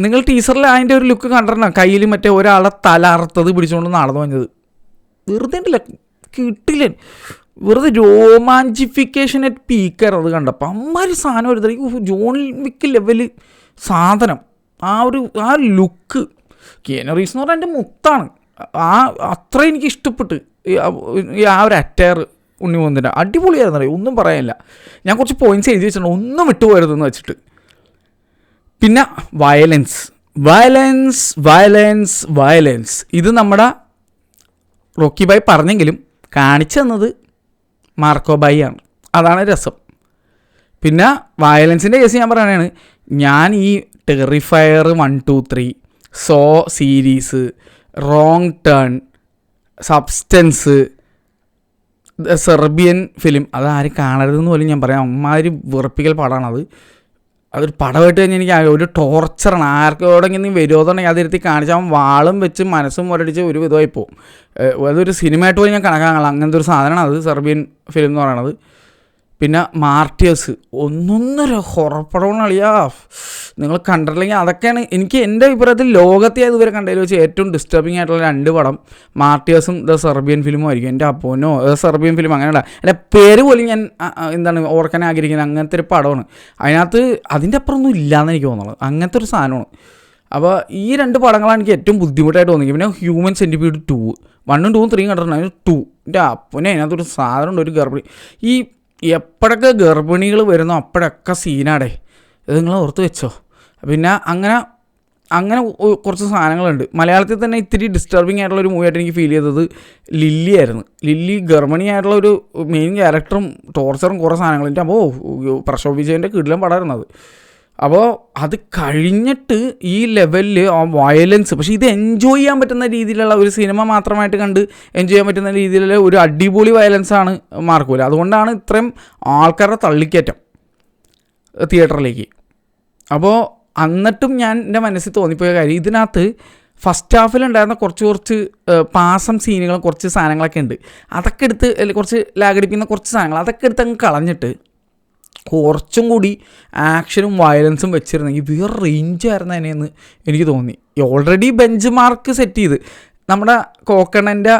നിങ്ങൾ ടീച്ചറിൽ അതിൻ്റെ ഒരു ലുക്ക് കണ്ടിട്ടുണ്ടോ? കയ്യിൽ മറ്റേ ഒരാളെ തല അറുത്തത് പിടിച്ചുകൊണ്ട് നടന്നു വന്നത്. വെറുതെ ഉണ്ടല്ല, കിട്ടില്ല. വെറുതെ രോമാഞ്ചിഫിക്കേഷൻ അറ്റ് പീക്കർ. അത് കണ്ടപ്പോൾ അമ്മാതിരി സാധനം ഒരു ജോൺ വിക്ക് ലെവല് സാധനം. ആ ലുക്ക് കീനു റീവ്സ് എന്ന് പറഞ്ഞാൽ എൻ്റെ മുത്താണ്. അത്ര എനിക്ക് ഇഷ്ടപ്പെട്ട് ആ ഒരു അറ്റയർ ഉണ്ണിമുന്തൻ്റെ അടിപൊളിയായിരുന്നു. ഒന്നും പറയാനില്ല. ഞാൻ കുറച്ച് പോയിൻറ്റ്സ് എഴുതി വെച്ചിട്ടുണ്ട്, ഒന്നും വിട്ടുപോകരുതെന്ന് വെച്ചിട്ട്. പിന്നെ വയലൻസ് ഇത് നമ്മുടെ റോക്കി ബായ് പറഞ്ഞെങ്കിലും കാണിച്ചു തന്നത് മാർക്കോ ബായ് ആണ്. അതാണ് രസം. പിന്നെ വയലൻസിൻ്റെ കേസ് ഞാൻ പറയുകയാണ്, ഞാൻ ഈ ടെറിഫയർ 1, 2, 3, so series, wrong turn, substance, Serbian film, അതാരും കാണരുതെന്ന് പോലും ഞാൻ പറയാം. അമ്മാതിരി വെറുപ്പിക്കൽ പടമാണത്. അതൊരു പടമായിട്ട് കഴിഞ്ഞാൽ എനിക്ക് ഒരു ടോർച്ചറാണ്. ആർക്കോടെങ്കിലും വിരോധമുണ്ടെങ്കിൽ അതിരുത്തി കാണിച്ചാൽ അവൻ വാളും വെച്ച് മനസ്സും മുരടിച്ച് ഒരു വിധമായി പോകും. അതൊരു സിനിമയായിട്ട് പോലും ഞാൻ കണക്കാക്കണം. അങ്ങനത്തെ ഒരു സാധനമാണ് അത് സെർബിയൻ ഫിലിം എന്ന് പറയണത്. പിന്നെ മാർട്ടിയേഴ്സ് ഒന്നൊന്നര ഹൊറപ്പടമാണ് അളിയാ. നിങ്ങൾ കണ്ടിട്ടില്ലെങ്കിൽ അതൊക്കെയാണ് എനിക്ക് എൻ്റെ അഭിപ്രായത്തിൽ ലോകത്തെ ഇതുവരെ കണ്ടതിൽ വെച്ച് ഏറ്റവും ഡിസ്റ്റർബിംഗ് ആയിട്ടുള്ള 2 പടം മാർട്ടിയേഴ്സും ദ സെർബിയൻ ഫിലിമും ആയിരിക്കും. എൻ്റെ അപ്പോനോ സെർബിയൻ ഫിലിം അങ്ങനെയല്ല, എൻ്റെ പേര് പോലും ഞാൻ ഓർക്കാൻ ആഗ്രഹിക്കുന്നത് അങ്ങനത്തെ ഒരു പടമാണ്. അതിനകത്ത് അതിൻ്റെ അപ്പുറമൊന്നും ഇല്ലയെന്ന് എനിക്ക് തോന്നുന്നത്. അങ്ങനത്തെ ഒരു സാധനമാണ്. അപ്പോൾ ഈ 2 പടങ്ങളാണ് എനിക്ക് ഏറ്റവും ബുദ്ധിമുട്ടായിട്ട് തോന്നിയത്. പിന്നെ ഹ്യൂമൻ സെൻറ്റിപ്പീഡ് 2, 1, 2, 3 കണ്ടിട്ടുണ്ടായിരുന്നു. 2 എൻ്റെ അപ്പനെ അതിനകത്തൊരു സാധനമുണ്ട്. ഒരു ഗർഭിണി ഈ എപ്പോഴൊക്കെ ഗർഭിണികൾ വരുന്നോ അപ്പോഴൊക്കെ സീനാടേ. ഇത് നിങ്ങൾ ഓർത്ത് വെച്ചോ. പിന്നെ അങ്ങനെ കുറച്ച് സാധനങ്ങളുണ്ട്. മലയാളത്തിൽ തന്നെ ഇത്തിരി ഡിസ്റ്റർബിംഗ് ആയിട്ടുള്ളൊരു മൂവിയായിട്ട് എനിക്ക് ഫീൽ ചെയ്തത് ലില്ലി ആയിരുന്നു. ലില്ലി ഗർഭിണിയായിട്ടുള്ള ഒരു മെയിൻ ക്യാരക്ടറും ടോർച്ചറും കുറേ സാധനങ്ങളുണ്ട്. അപ്പോൾ പ്രശോഭ് വിജയൻ്റെ കിടിലം പടമായിരുന്നത്. അപ്പോൾ അത് കഴിഞ്ഞിട്ട് ഈ ലെവലിൽ ആ വയലൻസ്, പക്ഷേ ഇത് എൻജോയ് ചെയ്യാൻ പറ്റുന്ന രീതിയിലുള്ള ഒരു സിനിമ മാത്രമായിട്ട് കണ്ട് എൻജോയ് ചെയ്യാൻ പറ്റുന്ന രീതിയിലുള്ള ഒരു അടിപൊളി വയലൻസാണ് മാർക്കോയിൽ. അതുകൊണ്ടാണ് ഇത്രയും ആൾക്കാരുടെ തള്ളിക്കയറ്റം തിയേറ്ററിലേക്ക്. അപ്പോൾ എന്നിട്ടും ഞാൻ എൻ്റെ മനസ്സിൽ തോന്നിപ്പോയ കാര്യം, ഇതിനകത്ത് ഫസ്റ്റ് ഹാഫിലുണ്ടായിരുന്ന കുറച്ച് പാസം സീനുകളും കുറച്ച് സാധനങ്ങളൊക്കെ ഉണ്ട്. അതൊക്കെ എടുത്ത് കുറച്ച് ലാഗടിപ്പിക്കുന്ന കുറച്ച് സാധനങ്ങൾ അതൊക്കെ എടുത്ത് അങ്ങ് കളഞ്ഞിട്ട് കുറച്ചും കൂടി ആക്ഷനും വയലൻസും വെച്ചിരുന്നെങ്കിൽ വേറെ റേഞ്ചായിരുന്നു അതിനെന്ന് എനിക്ക് തോന്നി. ഓൾറെഡി ബെഞ്ച് മാർക്ക് സെറ്റ് ചെയ്ത് നമ്മുടെ കോക്കണ്ണൻ്റെ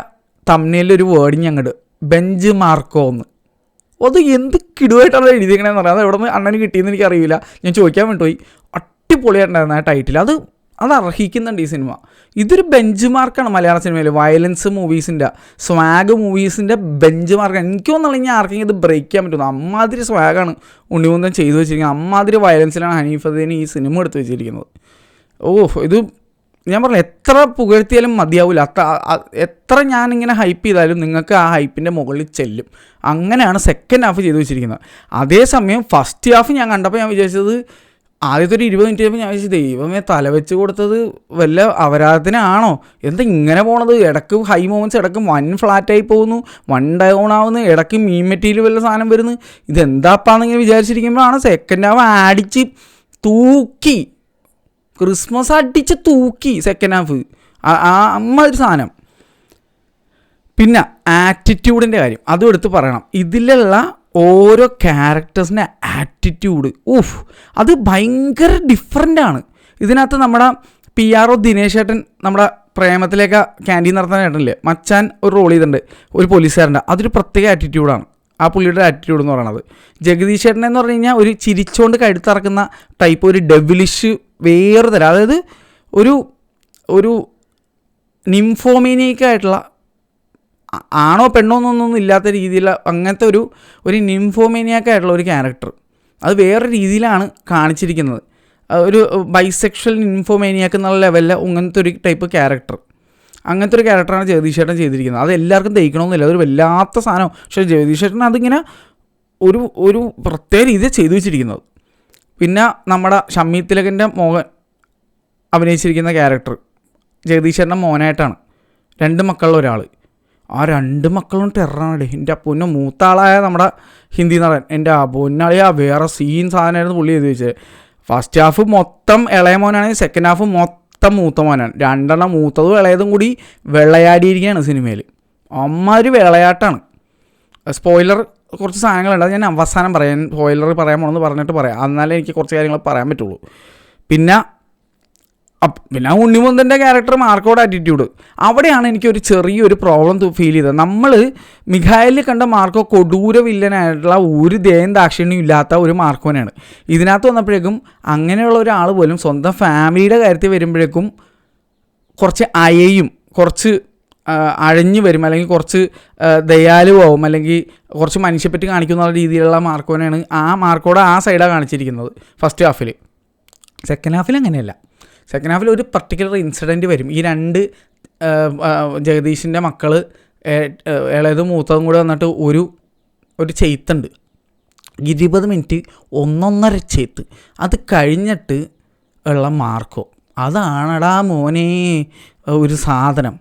തമ്മിലൊരു വേർഡിങ് അങ്ങോട്ട് ബെഞ്ച് മാർക്കോ എന്ന്, അത് എന്ത് കിടുവായിട്ടാണ് എഴുതിയേക്കണേന്ന് പറയാം. അത് എവിടെ നിന്ന് അണ്ണന് കിട്ടിയെന്ന് എനിക്കറിയില്ല, ഞാൻ ചോദിക്കാൻ വേണ്ടിപ്പോയി. അടിപൊളിയായിട്ടുണ്ടായിരുന്നു ആ ടൈറ്റിൽ. അത് അർഹിക്കുന്നുണ്ട് ഈ സിനിമ. ഇതൊരു ബെഞ്ച് മാർക്കാണ് മലയാള സിനിമയിൽ. വയലൻസ് മൂവീസിൻ്റെ, സ്വാഗ് മൂവീസിൻ്റെ ബെഞ്ച് മാർക്കാണ്. എനിക്ക് തോന്നുന്നില്ല ഞാൻ ആർക്കെങ്കിലും ഇത് ബ്രേക്ക് ചെയ്യാൻ പറ്റുന്നു. അമ്മാതിരി സ്വാഗാണ് ഉണ്ണിമുന്തൻ ചെയ്തു വെച്ചിരിക്കുന്നത്. അമ്മാതിരി വയലൻസിലാണ് ഹനീഫദ്ദീൻ ഈ സിനിമ എടുത്ത് വെച്ചിരിക്കുന്നത്. ഇത് ഞാൻ പറഞ്ഞു, എത്ര പുകഴ്ത്തിയാലും മതിയാവില്ല. എത്ര ഞാനിങ്ങനെ ഹൈപ്പ് ചെയ്താലും നിങ്ങൾക്ക് ആ ഹൈപ്പിൻ്റെ മുകളിൽ ചെല്ലും. അങ്ങനെയാണ് സെക്കൻഡ് ഹാഫ് ചെയ്തു വെച്ചിരിക്കുന്നത്. അതേസമയം ഫസ്റ്റ് ഹാഫ് ഞാൻ കണ്ടപ്പോൾ ഞാൻ വിചാരിച്ചത്, ആദ്യത്തെ ഒരു 20 മിനിറ്റ് ഞാൻ വിചാരിച്ചു ദൈവമേ തലവെച്ച് കൊടുത്തത് വല്ല അപരാധത്തിനാണോ, എന്താ ഇങ്ങനെ പോണത്, ഇടയ്ക്ക് ഹൈ മൊമെൻറ്റ്സ്, ഇടയ്ക്ക് വൺ ഫ്ലാറ്റായി പോകുന്നു, വൺ ഡൗൺ ആവുന്നു, ഇടയ്ക്ക് മീൻ മെറ്റീരിയൽ വല്ല സാധനം വരുന്നു, ഇതെന്താപ്പാന്നിങ്ങനെ വിചാരിച്ചിരിക്കുമ്പോഴാണ് സെക്കൻഡ് ഹാഫ് അടിച്ച് തൂക്കി, ക്രിസ്മസ് അടിച്ച് തൂക്കി സെക്കൻഡ് ഹാഫ്. അമ്മ ഒരു സാധനം. പിന്നെ ആറ്റിറ്റ്യൂഡിൻ്റെ കാര്യം അതും എടുത്ത് പറയണം. ഇതിലുള്ള ഓരോ ക്യാരക്ടേഴ്സിൻ്റെ ആറ്റിറ്റ്യൂഡ് അത് ഭയങ്കര ഡിഫറൻ്റാണ്. ഇതിനകത്ത് നമ്മുടെ PRO ദിനേശ് ചേട്ടൻ, നമ്മുടെ പ്രേമത്തിലേക്ക് ക്യാൻറ്റീൻ നടത്തുന്ന ചേട്ടനില്ലേ, മച്ചാൻ ഒരു റോൾ ചെയ്തിട്ടുണ്ട്, ഒരു പോലീസുകാരൻ്റെ. അതൊരു പ്രത്യേക ആറ്റിറ്റ്യൂഡാണ് ആ പുള്ളിയുടെ ആറ്റിറ്റ്യൂഡ് എന്ന് പറയുന്നത്. ജഗദീഷ് ചേട്ടൻ എന്ന് പറഞ്ഞു കഴിഞ്ഞാൽ ഒരു ചിരിച്ചുകൊണ്ട് കഴുത്തിറക്കുന്ന ടൈപ്പ്, ഒരു ഡെവിലിഷ് വേറെ തരം. അതായത് ഒരു നിംഫോമേനിയക്കായിട്ടുള്ള, ആണോ പെണ്ണോ എന്നൊന്നും ഇല്ലാത്ത രീതിയിൽ അങ്ങനത്തെ ഒരു നിംഫോമേനിയാക്കായിട്ടുള്ള ഒരു ക്യാരക്ടർ. അത് വേറെ രീതിയിലാണ് കാണിച്ചിരിക്കുന്നത്. ഒരു ബൈസെക്ഷൽ നിംഫോമേനിയാക്ക് എന്നുള്ള ലെവലിൽ അങ്ങനത്തെ ഒരു ടൈപ്പ് ക്യാരക്ടർ, അങ്ങനത്തെ ഒരു ക്യാരക്ടറാണ് ജഗദീഷ് ചേട്ടൻ ചെയ്തിരിക്കുന്നത്. അത് എല്ലാവർക്കും ദഹിക്കണമെന്നില്ല, അതൊരു വല്ലാത്ത സാധനം. പക്ഷേ ജഗദീഷ് ചേട്ടൻ അതിങ്ങനെ ഒരു പ്രത്യേക രീതിയിൽ ചെയ്തു വെച്ചിരിക്കുന്നത്. പിന്നെ നമ്മുടെ ഷമ്മി തിലകൻ്റെ മോഹൻ അഭിനയിച്ചിരിക്കുന്ന ക്യാരക്ടർ ജഗദീഷ് ചേട്ടൻ്റെ മോനായിട്ടാണ്. 2 മക്കളിൽ ഒരാൾ. ആ 2 മക്കളും ടെററാണ്. എൻ്റെ പൊന്നെ, മൂത്ത ആളായ നമ്മുടെ ഹിന്ദി നടൻ, എൻ്റെ പൊന്നാളിയാ വേറെ സീൻ സാധനമായിരുന്നു പുള്ളി ചെയ്ത് വെച്ചത്. ഫസ്റ്റ് ഹാഫ് മൊത്തം ഇളയ മോനാണെങ്കിൽ സെക്കൻഡ് ഹാഫ് മൊത്തം മൂത്ത മോനാണ്. 2 മൂത്തതും ഇളയതും കൂടി വിളയാടിയിരിക്കുകയാണ് സിനിമയിൽ. അമ്മാതിരി വിളയാട്ടാണ്. സ്പോയിലർ കുറച്ച് സാധനങ്ങളുണ്ട്, അത് ഞാൻ അവസാനം പറയാം. സ്പോയിലർ പറയാൻ പോകണമെന്ന് പറഞ്ഞിട്ട് പറയാം, എന്നാലേ എനിക്ക് കുറച്ച് കാര്യങ്ങൾ പറയാൻ പറ്റുള്ളൂ. പിന്നെ ഉണ്ണിമുന്തൻ്റെ ക്യാരക്ടർ, മാർക്കോയുടെ ആറ്റിറ്റ്യൂഡ്, അവിടെയാണ് എനിക്കൊരു ചെറിയൊരു പ്രോബ്ലം ഫീൽ ചെയ്തത്. നമ്മൾ മിഖായലിൽ കണ്ട മാർക്കോ കൊടൂര വില്ലനായിട്ടുള്ള ഒരു ദയം ദാക്ഷിണ്യം ഇല്ലാത്ത ഒരു മാർക്കോനാണ്. ഇതിനകത്ത് വന്നപ്പോഴേക്കും അങ്ങനെയുള്ള ഒരാൾ പോലും സ്വന്തം ഫാമിലിയുടെ കാര്യത്തിൽ വരുമ്പോഴേക്കും കുറച്ച് അയയും കുറച്ച് അഴഞ്ഞു വരും, അല്ലെങ്കിൽ കുറച്ച് ദയാലുവാവും, അല്ലെങ്കിൽ കുറച്ച് മനുഷ്യപ്പറ്റി കാണിക്കുന്ന രീതിയിലുള്ള മാർക്കോനാണ്. ആ മാർക്കോയുടെ ആ സൈഡാണ് കാണിച്ചിരിക്കുന്നത് ഫസ്റ്റ് ഹാഫിൽ. സെക്കൻഡ് ഹാഫിൽ അങ്ങനെയല്ല. സെക്കൻഡ് ഹാഫിൽ ഒരു പർട്ടിക്കുലർ ഇൻസിഡൻറ്റ് വരും. ഈ 2 ജഗദീഷിൻ്റെ മക്കൾ, ഇളയതും മൂത്തതും കൂടെ വന്നിട്ട് ഒരു ചെയ്ത്തുണ്ട്. 20 മിനിറ്റ് 1.5 ചെയ്ത്ത്. അത് കഴിഞ്ഞിട്ട് ഉള്ള മാർക്കോ, അതാണടാ മോനെ ഒരു സാധനം.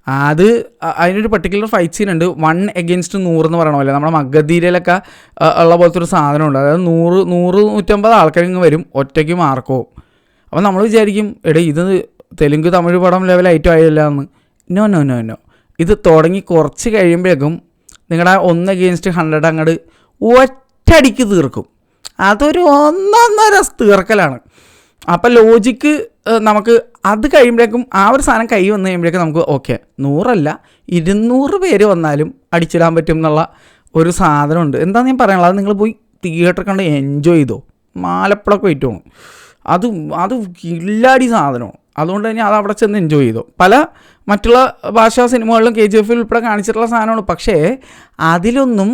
അതിനൊരു പർട്ടിക്കുലർ ഫൈറ്റ് സീൻ ഉണ്ട്. 1 against 100 എന്ന് പറയണ പോലെ നമ്മുടെ മഗധീരയിലൊക്കെ ഉള്ള പോലത്തെ ഒരു സാധനമുണ്ട്. അതായത് 100-150 ആൾക്കാരിങ്ങ് വരും, ഒറ്റയ്ക്ക് മാർക്കോ. അപ്പോൾ നമ്മൾ വിചാരിക്കും, എടേ ഇത് തെലുങ്ക് തമിഴ് പടം ലെവൽ ഐറ്റം ആയില്ല എന്ന്. നോ, ഇത് തുടങ്ങി കുറച്ച് കഴിയുമ്പോഴേക്കും നിങ്ങളുടെ 1 against 100 അങ്ങോട്ട് ഒറ്റയടിക്ക് തീർക്കും. അതൊരു 1.5 തീർക്കലാണ്. അപ്പോൾ ലോജിക്ക് നമുക്ക് അത് കഴിയുമ്പോഴേക്കും ആ ഒരു സാധനം കൈ വന്നു കഴിയുമ്പോഴേക്കും നമുക്ക് ഓക്കെ, 100 200 പേര് വന്നാലും അടിച്ചിടാൻ പറ്റും എന്നുള്ള ഒരു സാധനമുണ്ട്. എന്താണെന്ന് ഞാൻ പറയാനുള്ളത്, അത് നിങ്ങൾ പോയി തിയേറ്റർ കണ്ട് എൻജോയ് ചെയ്തോ. മാലപ്പുഴക്ക് പോയിട്ടാണ് അത് കില്ലാടി സാധനമാണ്. അതുകൊണ്ട് തന്നെ അത് അവിടെ ചെന്ന് എൻജോയ് ചെയ്തോ. പല മറ്റുള്ള ഭാഷാ സിനിമകളിലും KGF ഉൾപ്പെടെ കാണിച്ചിട്ടുള്ള സാധനമാണ്. പക്ഷേ അതിലൊന്നും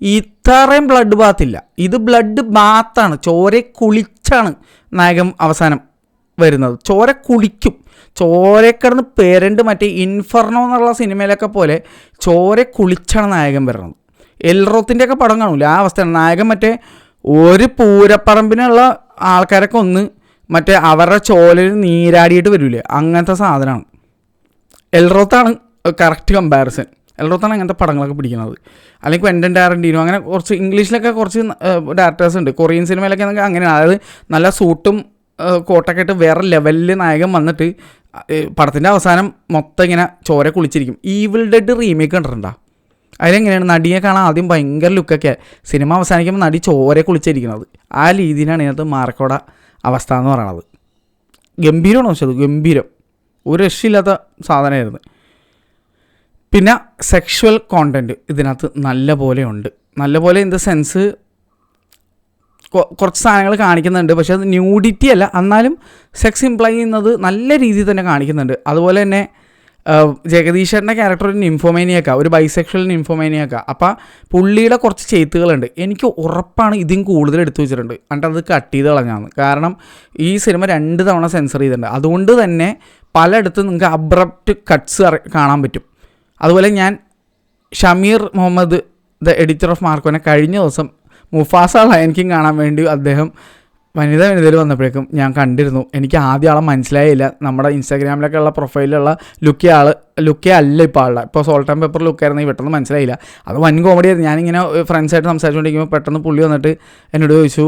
ഇത്രയും ബ്ലഡ് ബാത്തില്ല. ഇത് ബ്ലഡ് ബാത്താണ്. ചോരെ കുളിച്ചാണ് നായകൻ അവസാനം വരുന്നത്. ചോര കുളിക്കും, ചോരക്കിടന്ന് പേരണ്ട്. മറ്റേ ഇൻഫർണോ എന്നുള്ള സിനിമയിലൊക്കെ പോലെ ചോര കുളിച്ചാണ് നായകൻ വരുന്നത്. എൽറോത്തിൻ്റെയൊക്കെ പടം കാണില്ല, ആ അവസ്ഥയാണ്. നായകൻ മറ്റേ ഒരു പൂരപ്പറമ്പിനുള്ള ആൾക്കാരൊക്കെ ഒന്ന് മറ്റേ അവരുടെ ചോലയിൽ നീരാടിയിട്ട് വരില്ലേ, അങ്ങനത്തെ സാധനമാണ്. എൽറോത്താണ് കറക്റ്റ് കമ്പാരിസൺ. എൽ റോത്താണ് അങ്ങനത്തെ പടങ്ങളൊക്കെ പിടിക്കുന്നത്. അല്ലെങ്കിൽ ക്വെന്റൻ ടാരന്റീനോ, അങ്ങനെ കുറച്ച് ഇംഗ്ലീഷിലൊക്കെ കുറച്ച് ഡയറക്ടേഴ്സ് ഉണ്ട്. കൊറിയൻ സിനിമയിലൊക്കെ അങ്ങനെയാണ്. അതായത് നല്ല സൂട്ടും കോട്ടൊക്കെ ഇട്ട് വേറെ ലെവലിൽ നായകൻ വന്നിട്ട് പടത്തിൻ്റെ അവസാനം മൊത്തം ഇങ്ങനെ ചോര കുളിച്ചിരിക്കും. ഈവിൾ ഡെഡ് റീമേക്ക് കണ്ടിട്ടുണ്ടോ? അതിലെങ്ങനെയാണ് നടിയെ കാണാൻ ആദ്യം ഭയങ്കര ലുക്കൊക്കെ, സിനിമ അവസാനിക്കുമ്പോൾ നടി ചോര കുളിച്ചിരിക്കുന്നത്. ആ രീതിയിലാണ് ഇതിനകത്ത് മാർക്കോടെ അവസ്ഥ എന്ന് പറയണത്. ഗംഭീരമാണ്. പക്ഷേ അത് ഗംഭീരം, ഒരു രക്ഷയില്ലാത്ത സാധനമായിരുന്നു. പിന്നെ സെക്ഷുവൽ കോണ്ടൻറ്റ് ഇതിനകത്ത് നല്ല പോലെ ഉണ്ട്. നല്ല പോലെ ഇൻ ദ സെൻസ് കുറച്ച് സാധനങ്ങൾ കാണിക്കുന്നുണ്ട്, പക്ഷേ അത് ന്യൂഡിറ്റി അല്ല, എന്നാലും സെക്സ് ഇംപ്ലൈ ചെയ്യുന്നത് നല്ല രീതിയിൽ തന്നെ കാണിക്കുന്നുണ്ട്. അതുപോലെ തന്നെ ജഗദീശൻ്റെ ക്യാരക്ടർ ഒരു നിംഫോമേനിയാക്ക, ഒരു ബൈസെക്ഷൽ നിംഫോമേനിയാക്ക. അപ്പോൾ പുള്ളിയുടെ കുറച്ച് ചെയ്ത്തുകളുണ്ട്, എനിക്ക് ഉറപ്പാണ് ഇതിന് കൂടുതൽ എടുത്തു വെച്ചിട്ടുണ്ട്. എന്നിട്ട് അത് കട്ട് ചെയ്ത് കളഞ്ഞാണ്. കാരണം ഈ സിനിമ 2 തവണ സെൻസർ ചെയ്തിട്ടുണ്ട്. അതുകൊണ്ട് തന്നെ പലയിടത്തും നിങ്ങൾക്ക് അബ്രപ്റ്റ് കട്ട്സ് കാണാൻ പറ്റും. അതുപോലെ ഞാൻ Shameer Muhammad, the editor of മാർക്കോനെ കഴിഞ്ഞ ദിവസം മുഫാസ ലയൻകിങ് കാണാൻ വേണ്ടി അദ്ദേഹം വനിതയിൽ വന്നപ്പോഴേക്കും ഞാൻ കണ്ടിരുന്നു. എനിക്ക് ആദ്യം ആളെ മനസ്സിലായില്ല. നമ്മുടെ ഇൻസ്റ്റാഗ്രാമിലൊക്കെ ഉള്ള പ്രൊഫൈലിലുള്ള ലുക്കേ അല്ല ഇപ്പോൾ ആളുടെ. ഇപ്പോൾ സോൾട്ട് ആൻഡ് പെപ്പർ ലുക്കായിരുന്നു, പെട്ടെന്ന് മനസ്സിലായില്ല. അത് വൻ കോമഡിയായിരുന്നു. ഞാനിങ്ങനെ ഫ്രണ്ട്സായിട്ട് സംസാരിച്ചുകൊണ്ടിരിക്കുമ്പോൾ പെട്ടെന്ന് പുള്ളി വന്നിട്ട് എന്നോട് ചോദിച്ചു,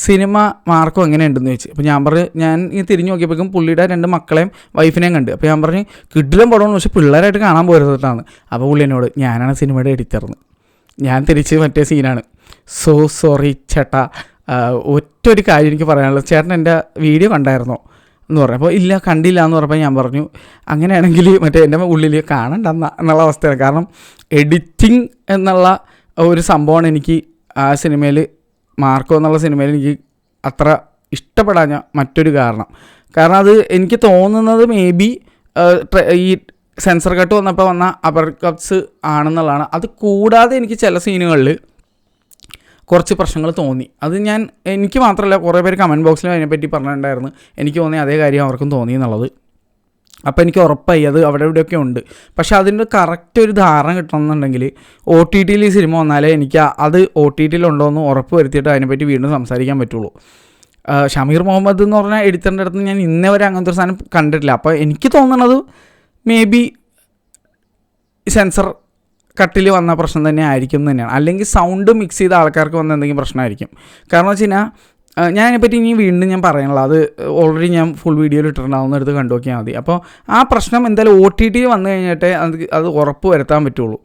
സിനിമ മാർക്കോ എങ്ങനെയുണ്ടെന്ന് ചോദിച്ചു. അപ്പോൾ ഞാൻ ഈ തിരിഞ്ഞു നോക്കിയപ്പോഴേക്കും പുള്ളിയുടെ 2 മക്കളെയും വൈഫിനെയും കണ്ട്. അപ്പോൾ ഞാൻ പറഞ്ഞു കിഡിലും പടമാണ്, പക്ഷേ പിള്ളേരായിട്ട് കാണാൻ പോരുന്നിട്ടാണ്. അപ്പോൾ പുള്ളി എന്നോട്, ഞാനാണ് സിനിമയുടെ എഡിറ്റർന്ന്. ഞാൻ തിരിച്ച് മറ്റേ സീനാണ്, സോ സോറി ചേട്ടാ, ഒറ്റൊരു കാര്യം എനിക്ക് പറയാനുള്ളത്, ചേട്ടൻ എൻ്റെ വീഡിയോ കണ്ടായിരുന്നോ എന്ന് പറഞ്ഞപ്പോൾ ഇല്ല കണ്ടില്ല എന്ന് പറഞ്ഞപ്പോൾ ഞാൻ പറഞ്ഞു അങ്ങനെയാണെങ്കിൽ മറ്റേ എൻ്റെ ഉള്ളിൽ കാണണ്ടെന്ന എന്നുള്ള അവസ്ഥയാണ്. കാരണം എഡിറ്റിംഗ് എന്നുള്ള ഒരു സംഭവമാണ് എനിക്ക് ആ സിനിമയിൽ, മാർക്കോ എന്നുള്ള സിനിമയിൽ എനിക്ക് അത്ര ഇഷ്ടപ്പെടാൻ മറ്റൊരു കാരണം അത് എനിക്ക് തോന്നുന്നത് മേ ബി ഈ സെൻസർ കട്ട് വന്നപ്പോൾ വന്ന അപ്പർ കട്ട്സ് ആണെന്നുള്ളതാണ്. അത് കൂടാതെ എനിക്ക് ചില സീനുകളിൽ കുറച്ച് പ്രശ്നങ്ങൾ തോന്നി. അത് എനിക്ക് മാത്രമല്ല, കുറേ പേര് കമൻറ്റ് ബോക്സിൽ അതിനെപ്പറ്റി പറഞ്ഞിട്ടുണ്ടായിരുന്നു. എനിക്ക് തോന്നി അതേ കാര്യം അവർക്കും തോന്നി എന്നുള്ളത്. അപ്പോൾ എനിക്ക് ഉറപ്പായി അത് അവിടെ ഇവിടെയൊക്കെ ഉണ്ട്. പക്ഷേ അതിൻ്റെ കറക്റ്റ് ഒരു ധാരണ കിട്ടണമെന്നുണ്ടെങ്കിൽ OTTയിൽ ഈ സിനിമ വന്നാലേ എനിക്ക് അത് OTTയിൽ ഉണ്ടോയെന്ന് ഉറപ്പ് വരുത്തിയിട്ട് അതിനെപ്പറ്റി വീണ്ടും സംസാരിക്കാൻ പറ്റുള്ളൂ. ഷമീർ മുഹമ്മദ് എന്ന് പറഞ്ഞ എഡിറ്ററിൻ്റെ അടുത്ത് ഞാൻ ഇന്നേ വരെ അങ്ങനത്തെ ഒരു സാധനം കണ്ടിട്ടില്ല. അപ്പോൾ എനിക്ക് തോന്നുന്നത് മേ ബി സെൻസർ കട്ടിൽ വന്ന പ്രശ്നം തന്നെ ആയിരിക്കും എന്ന് തന്നെയാണ്. അല്ലെങ്കിൽ സൗണ്ട് മിക്സ് ചെയ്ത ആൾക്കാർക്ക് വന്ന എന്തെങ്കിലും പ്രശ്നമായിരിക്കും. കാരണം വെച്ച് കഴിഞ്ഞാൽ ഞാനതിനെപ്പറ്റി ഇനി വീണ്ടും ഞാൻ പറയാനുള്ളത്, അത് ഓൾറെഡി ഞാൻ ഫുൾ വീഡിയോയിൽ ഇട്ടിട്ടുണ്ടാവുന്ന എടുത്ത് കണ്ടു നോക്കിയാൽ മതി. അപ്പോൾ ആ പ്രശ്നം എന്തായാലും OTT വന്നു കഴിഞ്ഞിട്ടേ അത് ഉറപ്പ് വരുത്താൻ പറ്റുള്ളൂ.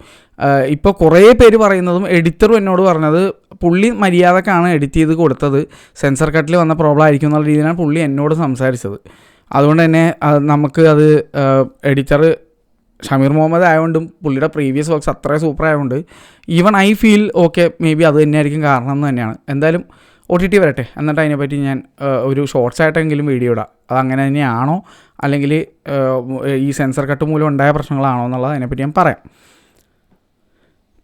ഇപ്പോൾ കുറേ പേര് പറയുന്നതും എഡിറ്ററും എന്നോട് പറഞ്ഞത് പുള്ളി മര്യാദക്കാണ് എഡിറ്റ് ചെയ്ത് കൊടുത്തത്, സെൻസർ കട്ടിൽ വന്ന പ്രോബ്ലം ആയിരിക്കും എന്നുള്ള രീതിയിലാണ് പുള്ളി എന്നോട് സംസാരിച്ചത്. അതുകൊണ്ട് തന്നെ നമുക്ക് അത് എഡിറ്റർ ഷമീർ മുഹമ്മദ് ആയതുകൊണ്ടും പുള്ളിയുടെ പ്രീവിയസ് വർക്ക്സ് അത്രയും സൂപ്പർ ആയതുകൊണ്ട് even I feel okay may be അത് തന്നെയായിരിക്കും കാരണം എന്ന് തന്നെയാണ്. എന്തായാലും OTT വരട്ടെ, എന്നിട്ട് അതിനെപ്പറ്റി ഞാൻ ഒരു ഷോർട്സ് ആയിട്ടെങ്കിലും വീഡിയോ ഇടാം. അതങ്ങനെ തന്നെയാണോ അല്ലെങ്കിൽ ഈ സെൻസർ കട്ട് മൂലം ഉണ്ടായ പ്രശ്നങ്ങളാണോ എന്നുള്ളത് അതിനെപ്പറ്റി ഞാൻ പറയാം.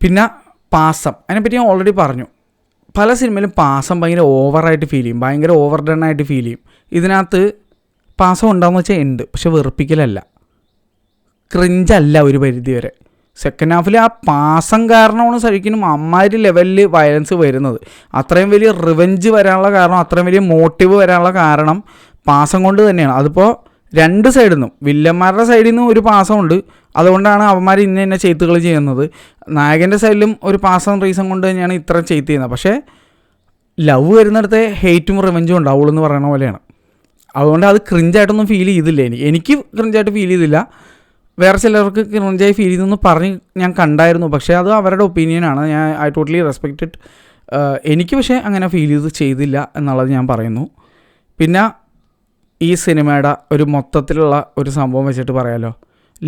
പിന്നെ പാസം, അതിനെപ്പറ്റി ഞാൻ ഓൾറെഡി പറഞ്ഞു. പല സിനിമയിലും പാസം ഭയങ്കര ഓവറായിട്ട് ഫീൽ ചെയ്യും, ഭയങ്കര ഓവർ ഡൺ ആയിട്ട് ഫീൽ ചെയ്യും. ഇതിനകത്ത് പാസം ഉണ്ടാകുന്ന വെച്ചാൽ ഉണ്ട്, പക്ഷെ വെറുപ്പിക്കലല്ല, ക്രിഞ്ചല്ല ഒരു പരിധി വരെ. സെക്കൻഡ് ഹാഫിൽ ആ പാസം കാരണമാണ് ശരിക്കും അമ്മാതിരി ലെവലിൽ വയലൻസ് വരുന്നത്. അത്രയും വലിയ റിവെഞ്ച് വരാനുള്ള കാരണം, അത്രയും വലിയ മോട്ടീവ് വരാനുള്ള കാരണം പാസം കൊണ്ട് തന്നെയാണ്. അതിപ്പോൾ 2 സൈഡിൽ നിന്നും, വില്ലന്മാരുടെ സൈഡിൽ നിന്നും ഒരു പാസമുണ്ട്, അതുകൊണ്ടാണ് അവന്മാർ ഇന്ന ചെയ്ത്തുകൾ ചെയ്യുന്നത്. നായകൻ്റെ സൈഡിലും ഒരു പാസം റീസൺ കൊണ്ട് തന്നെയാണ് ഇത്ര ചെയ്ത്ത് ചെയ്യുന്നത്. പക്ഷേ ലവ് വരുന്നിടത്തെ ഹെയ്റ്റും റിവെഞ്ചും ഉണ്ടാവുള്ളൂ എന്ന് പറയുന്ന പോലെയാണ്. അതുകൊണ്ട് അത് ക്രിഞ്ചായിട്ടൊന്നും ഫീൽ ചെയ്തില്ല. എനിക്ക് ക്രിഞ്ചായിട്ട് ഫീൽ ചെയ്തില്ല. വേറെ ചിലർക്ക് ക്രിഞ്ചായി ഫീൽ ചെയ്തെന്ന് പറഞ്ഞ് ഞാൻ കണ്ടായിരുന്നു. പക്ഷേ അത് അവരുടെ ഒപ്പീനിയനാണ്, ഐ ടോട്ടലി റെസ്പെക്റ്റഡ്. എനിക്ക് പക്ഷേ അങ്ങനെ ഫീൽ ചെയ്തില്ല എന്നുള്ളത് ഞാൻ പറയുന്നു. പിന്നെ ഈ സിനിമയുടെ ഒരു മൊത്തത്തിലുള്ള ഒരു സംഭവം വെച്ചിട്ട് പറയാമല്ലോ,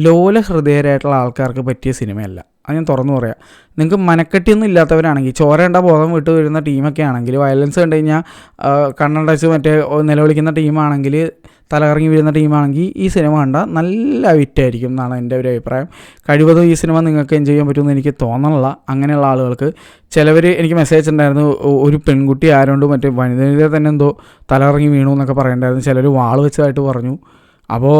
ലോല ഹൃദയരായിട്ടുള്ള ആൾക്കാർക്ക് പറ്റിയ സിനിമയല്ല. അത് ഞാൻ തുറന്നു പറയാം. നിങ്ങൾക്ക് മനക്കെട്ടിയൊന്നും ഇല്ലാത്തവരാണെങ്കിൽ, ചോരേണ്ട ബോധം വിട്ട് വരുന്ന ടീമൊക്കെ ആണെങ്കിൽ, വയലൻസ് കണ്ടു കഴിഞ്ഞാൽ കണ്ണടച്ച് മറ്റേ നിലവിളിക്കുന്ന ടീമാണെങ്കിൽ, തലകറങ്ങി വീഴുന്ന ടീമാണെങ്കിൽ ഈ സിനിമ കണ്ടാൽ നല്ല വിറ്റായിരിക്കും എന്നാണ് എൻ്റെ ഒരു അഭിപ്രായം. കഴിവതും ഈ സിനിമ നിങ്ങൾക്ക് എൻജോയ് ചെയ്യാൻ പറ്റുമെന്ന് എനിക്ക് തോന്നണില്ല. അങ്ങനെയുള്ള ആളുകൾക്ക് ചിലവർ എനിക്ക് മെസ്സേജ് ഉണ്ടായിരുന്നു, ഒരു പെൺകുട്ടി ആരോണ്ട് മറ്റേ വനിതയിലെ തന്നെ എന്തോ തലകറങ്ങി വീണു എന്നൊക്കെ പറയണ്ടായിരുന്നു. ചിലർ വാൾ വെച്ചതായിട്ട് പറഞ്ഞു. അപ്പോൾ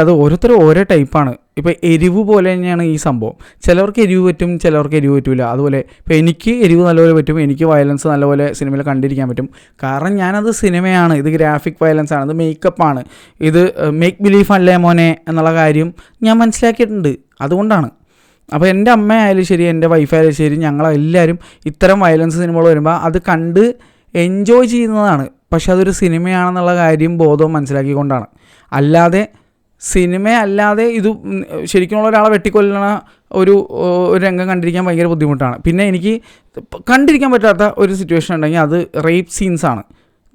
അത് ഓരോരുത്തരും ഓരോ ടൈപ്പാണ്. ഇപ്പോൾ എരിവ് പോലെ തന്നെയാണ് ഈ സംഭവം. ചിലവർക്ക് എരിവ് പറ്റും, ചിലവർക്ക് എരിവ് പറ്റില്ല. അതുപോലെ ഇപ്പോൾ എനിക്ക് എരിവ് നല്ലപോലെ പറ്റും, എനിക്ക് വയലൻസ് നല്ലപോലെ സിനിമയിൽ കണ്ടിരിക്കാൻ പറ്റും. കാരണം ഞാനത് സിനിമയാണ്, ഇത് ഗ്രാഫിക് വയലൻസ് ആണ്, ഇത് മേക്കപ്പാണ്, ഇത് മേക്ക് ബിലീഫ് അല്ലേ മോനെ എന്നുള്ള കാര്യം ഞാൻ മനസ്സിലാക്കിയിട്ടുണ്ട്. അതുകൊണ്ടാണ് അപ്പോൾ എൻ്റെ അമ്മയായാലും ശരി, എൻ്റെ വൈഫായാലും ശരി, ഞങ്ങളെല്ലാവരും ഇത്തരം വയലൻസ് സിനിമകൾ വരുമ്പോൾ അത് കണ്ട് എൻജോയ് ചെയ്യുന്നതാണ്. പക്ഷെ അതൊരു സിനിമയാണെന്നുള്ള കാര്യം ബോധവും മനസ്സിലാക്കിക്കൊണ്ടാണ്. അല്ലാതെ സിനിമയല്ലാതെ ഇത് ശരിക്കുമുള്ള ഒരാളെ വെട്ടിക്കൊല്ലണ ഒരു രംഗം കണ്ടിരിക്കാൻ ഭയങ്കര ബുദ്ധിമുട്ടാണ്. പിന്നെ എനിക്ക് കണ്ടിരിക്കാൻ പറ്റാത്ത ഒരു സിറ്റുവേഷൻ ഉണ്ടെങ്കിൽ അത് റേപ്പ് സീൻസാണ്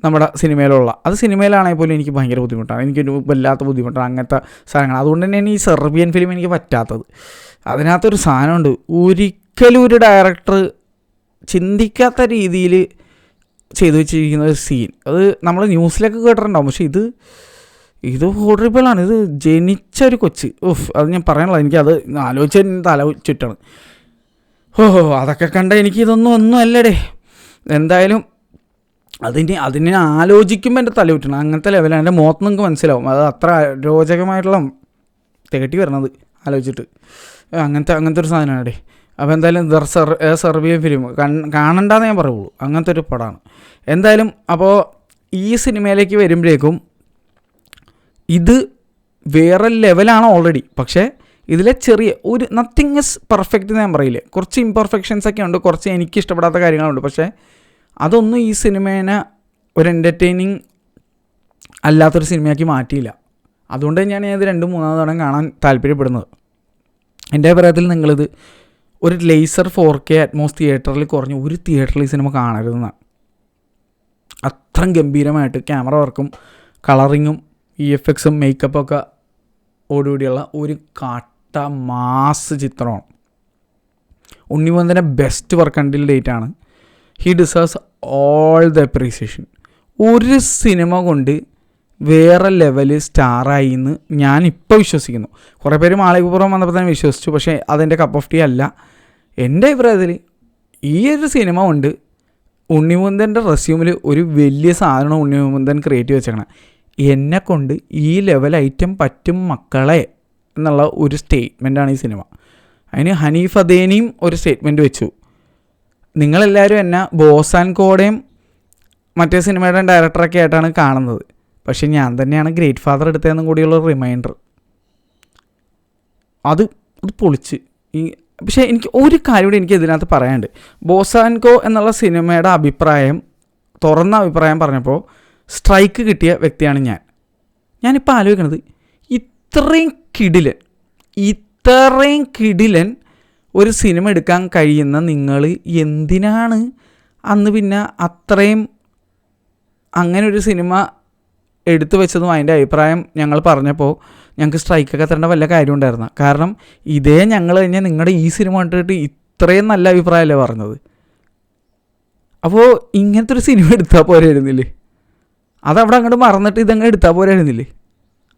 നമ്മുടെ സിനിമയിലുള്ള. അത് സിനിമയിലാണെങ്കിൽ പോലും എനിക്ക് ഭയങ്കര ബുദ്ധിമുട്ടാണ്, എനിക്കൊരു വല്ലാത്ത ബുദ്ധിമുട്ടാണ് അങ്ങനത്തെ സാധനങ്ങൾ. അതുകൊണ്ട് തന്നെയാണ് ഈ സെർബിയൻ ഫിലിം എനിക്ക് പറ്റാത്തത്. അതിനകത്തൊരു സാധനമുണ്ട്, ഒരിക്കലും ഒരു ഡയറക്ടർ ചിന്തിക്കാത്ത രീതിയിൽ ചെയ്തു വെച്ചിരിക്കുന്ന ഒരു സീൻ. അത് നമ്മൾ ന്യൂസിലൊക്കെ കേട്ടിട്ടുണ്ടാവും, പക്ഷേ ഇത് ഹോറിബിളാണ്. ഇത് ജനിച്ചൊരു കൊച്ച്, അത് ഞാൻ പറയാനുള്ളത്, എനിക്കത് ആലോചിച്ച് തല ചുറ്റാണ്. അതൊക്കെ കണ്ട ഒന്നും അല്ലടേ. എന്തായാലും അതിനെ ആലോചിക്കുമ്പോൾ എൻ്റെ തല ചുറ്റണം, അങ്ങനത്തെ ലെവലാണ്. എൻ്റെ മുഖത്ത് നിങ്ങൾക്ക് മനസ്സിലാവും അത് അത്ര രോചകമായിട്ടുള്ള തികട്ടി വരണത് ആലോചിച്ചിട്ട്. അങ്ങനത്തെ ഒരു സാധനമാണ് ഡേ. അപ്പോൾ എന്തായാലും സെർബിയൻ ഫിലിം കാണണ്ടെന്ന് ഞാൻ പറയുള്ളൂ, അങ്ങനത്തെ ഒരു പടമാണ് എന്തായാലും. അപ്പോൾ ഈ സിനിമയിലേക്ക് വരുമ്പോഴേക്കും ഇത് വേറെ ലെവലാണ് ഓൾറെഡി. പക്ഷേ ഇതിലെ ചെറിയ ഒരു നത്തിങ് ഇസ് പെർഫെക്റ്റ് ഞാൻ പറയില്ലേ, കുറച്ച് ഇംപെർഫെക്ഷൻസ് ഒക്കെ ഉണ്ട്, കുറച്ച് എനിക്ക് ഇഷ്ടപ്പെടാത്ത കാര്യങ്ങളുണ്ട്. പക്ഷേ അതൊന്നും ഈ സിനിമേനെ ഒരു എൻ്റർടൈനിങ് അല്ലാത്തൊരു സിനിമയാക്കി മാറ്റിയില്ല. അതുകൊണ്ട് തന്നെയാണ് ഞാൻ ഇത് 2-3 തവണ കാണാൻ താല്പര്യപ്പെടുന്നത്. എൻ്റെ അഭിപ്രായത്തിൽ നിങ്ങളിത് ഒരു ലേസർ 4K അറ്റ്മോസ് തിയേറ്ററിൽ കുറഞ്ഞ ഒരു തിയേറ്ററിൽ ഈ സിനിമ കാണരുതെന്നാണ്. അത്രയും ഗംഭീരമായിട്ട് ക്യാമറ വർക്കും കളറിങ്ങും EFXും മേക്കപ്പൊക്കെ ഓടുകൂടിയുള്ള ഒരു കാട്ട മാസ് ചിത്രമാണ്. ഉണ്ണിമുകുന്ദൻ്റെ ബെസ്റ്റ് വർക്ക് അണ്ടിൽ ഡേറ്റാണ്. He deserves all the appreciation. ഒരു സിനിമ കൊണ്ട് വേറെ ലെവല് സ്റ്റാറായി എന്ന് ഞാനിപ്പോൾ വിശ്വസിക്കുന്നു. കുറേ പേര് മാളികപ്പുറം വന്നപ്പോൾ തന്നെ വിശ്വസിച്ചു, പക്ഷേ അതെൻ്റെ കപ്പ് ഓഫ് ടീ അല്ല. എൻ്റെ അഭിപ്രായത്തിൽ ഈ ഒരു സിനിമ കൊണ്ട് ഉണ്ണിമുകുന്ദൻ്റെ റെസ്യൂമിൽ ഒരു വലിയ സാധനം ഉണ്ണിമുകുന്ദൻ ക്രിയേറ്റ് വെച്ചേക്കണം. എന്നെക്കൊണ്ട് ഈ ലെവൽ ഐറ്റം പറ്റും മക്കളെ എന്നുള്ള ഒരു സ്റ്റേറ്റ്മെൻറ്റാണ് ഈ സിനിമ. അതിന് ഹനീഫ് അദേനിയും ഒരു സ്റ്റേറ്റ്മെൻറ്റ് വെച്ചു, നിങ്ങളെല്ലാവരും എന്നെ ബോസ് ആൻഡ് കോഡയും മറ്റേ സിനിമയുടെ ഡയറക്ടറൊക്കെ ആയിട്ടാണ് കാണുന്നത്, പക്ഷേ ഞാൻ തന്നെയാണ് ഗ്രേറ്റ് ഫാദർ എടുത്തതെന്നും കൂടിയുള്ള റിമൈൻഡർ. അത് പൊളിച്ച്. പക്ഷേ എനിക്ക് ഒരു കാര്യം കൂടി എനിക്ക് ഇതിനകത്ത് പറയാനുണ്ട്. ബോസ് ആൻഡ് കോ എന്നുള്ള സിനിമയുടെ തുറന്ന അഭിപ്രായം പറഞ്ഞപ്പോൾ സ്ട്രൈക്ക് കിട്ടിയ വ്യക്തിയാണ് ഞാനിപ്പോൾ ആലോചിക്കണത്, ഇത്രയും കിടിലൻ ഒരു സിനിമ എടുക്കാൻ കഴിയുന്ന നിങ്ങൾ എന്തിനാണ് അന്ന് പിന്നെ അത്രയും അങ്ങനെ ഒരു സിനിമ എടുത്തു വെച്ചതും അതിൻ്റെ അഭിപ്രായം ഞങ്ങൾ പറഞ്ഞപ്പോൾ ഞങ്ങൾക്ക് സ്ട്രൈക്കൊക്കെ തരേണ്ട വല്ല കാര്യം ഉണ്ടായിരുന്നു. കാരണം ഇതേ ഞങ്ങൾ കഴിഞ്ഞാൽ നിങ്ങളുടെ ഈ സിനിമ കണ്ടിട്ട് ഇത്രയും നല്ല അഭിപ്രായമല്ലേ പറഞ്ഞത്. അപ്പോൾ ഇങ്ങനത്തെ ഒരു സിനിമ എടുത്താൽ പോരായിരുന്നില്ലേ? അതവിടെ അങ്ങോട്ട് മറന്നിട്ട് ഇതങ്ങ് എടുത്താൽ പോരായിരുന്നില്ലേ?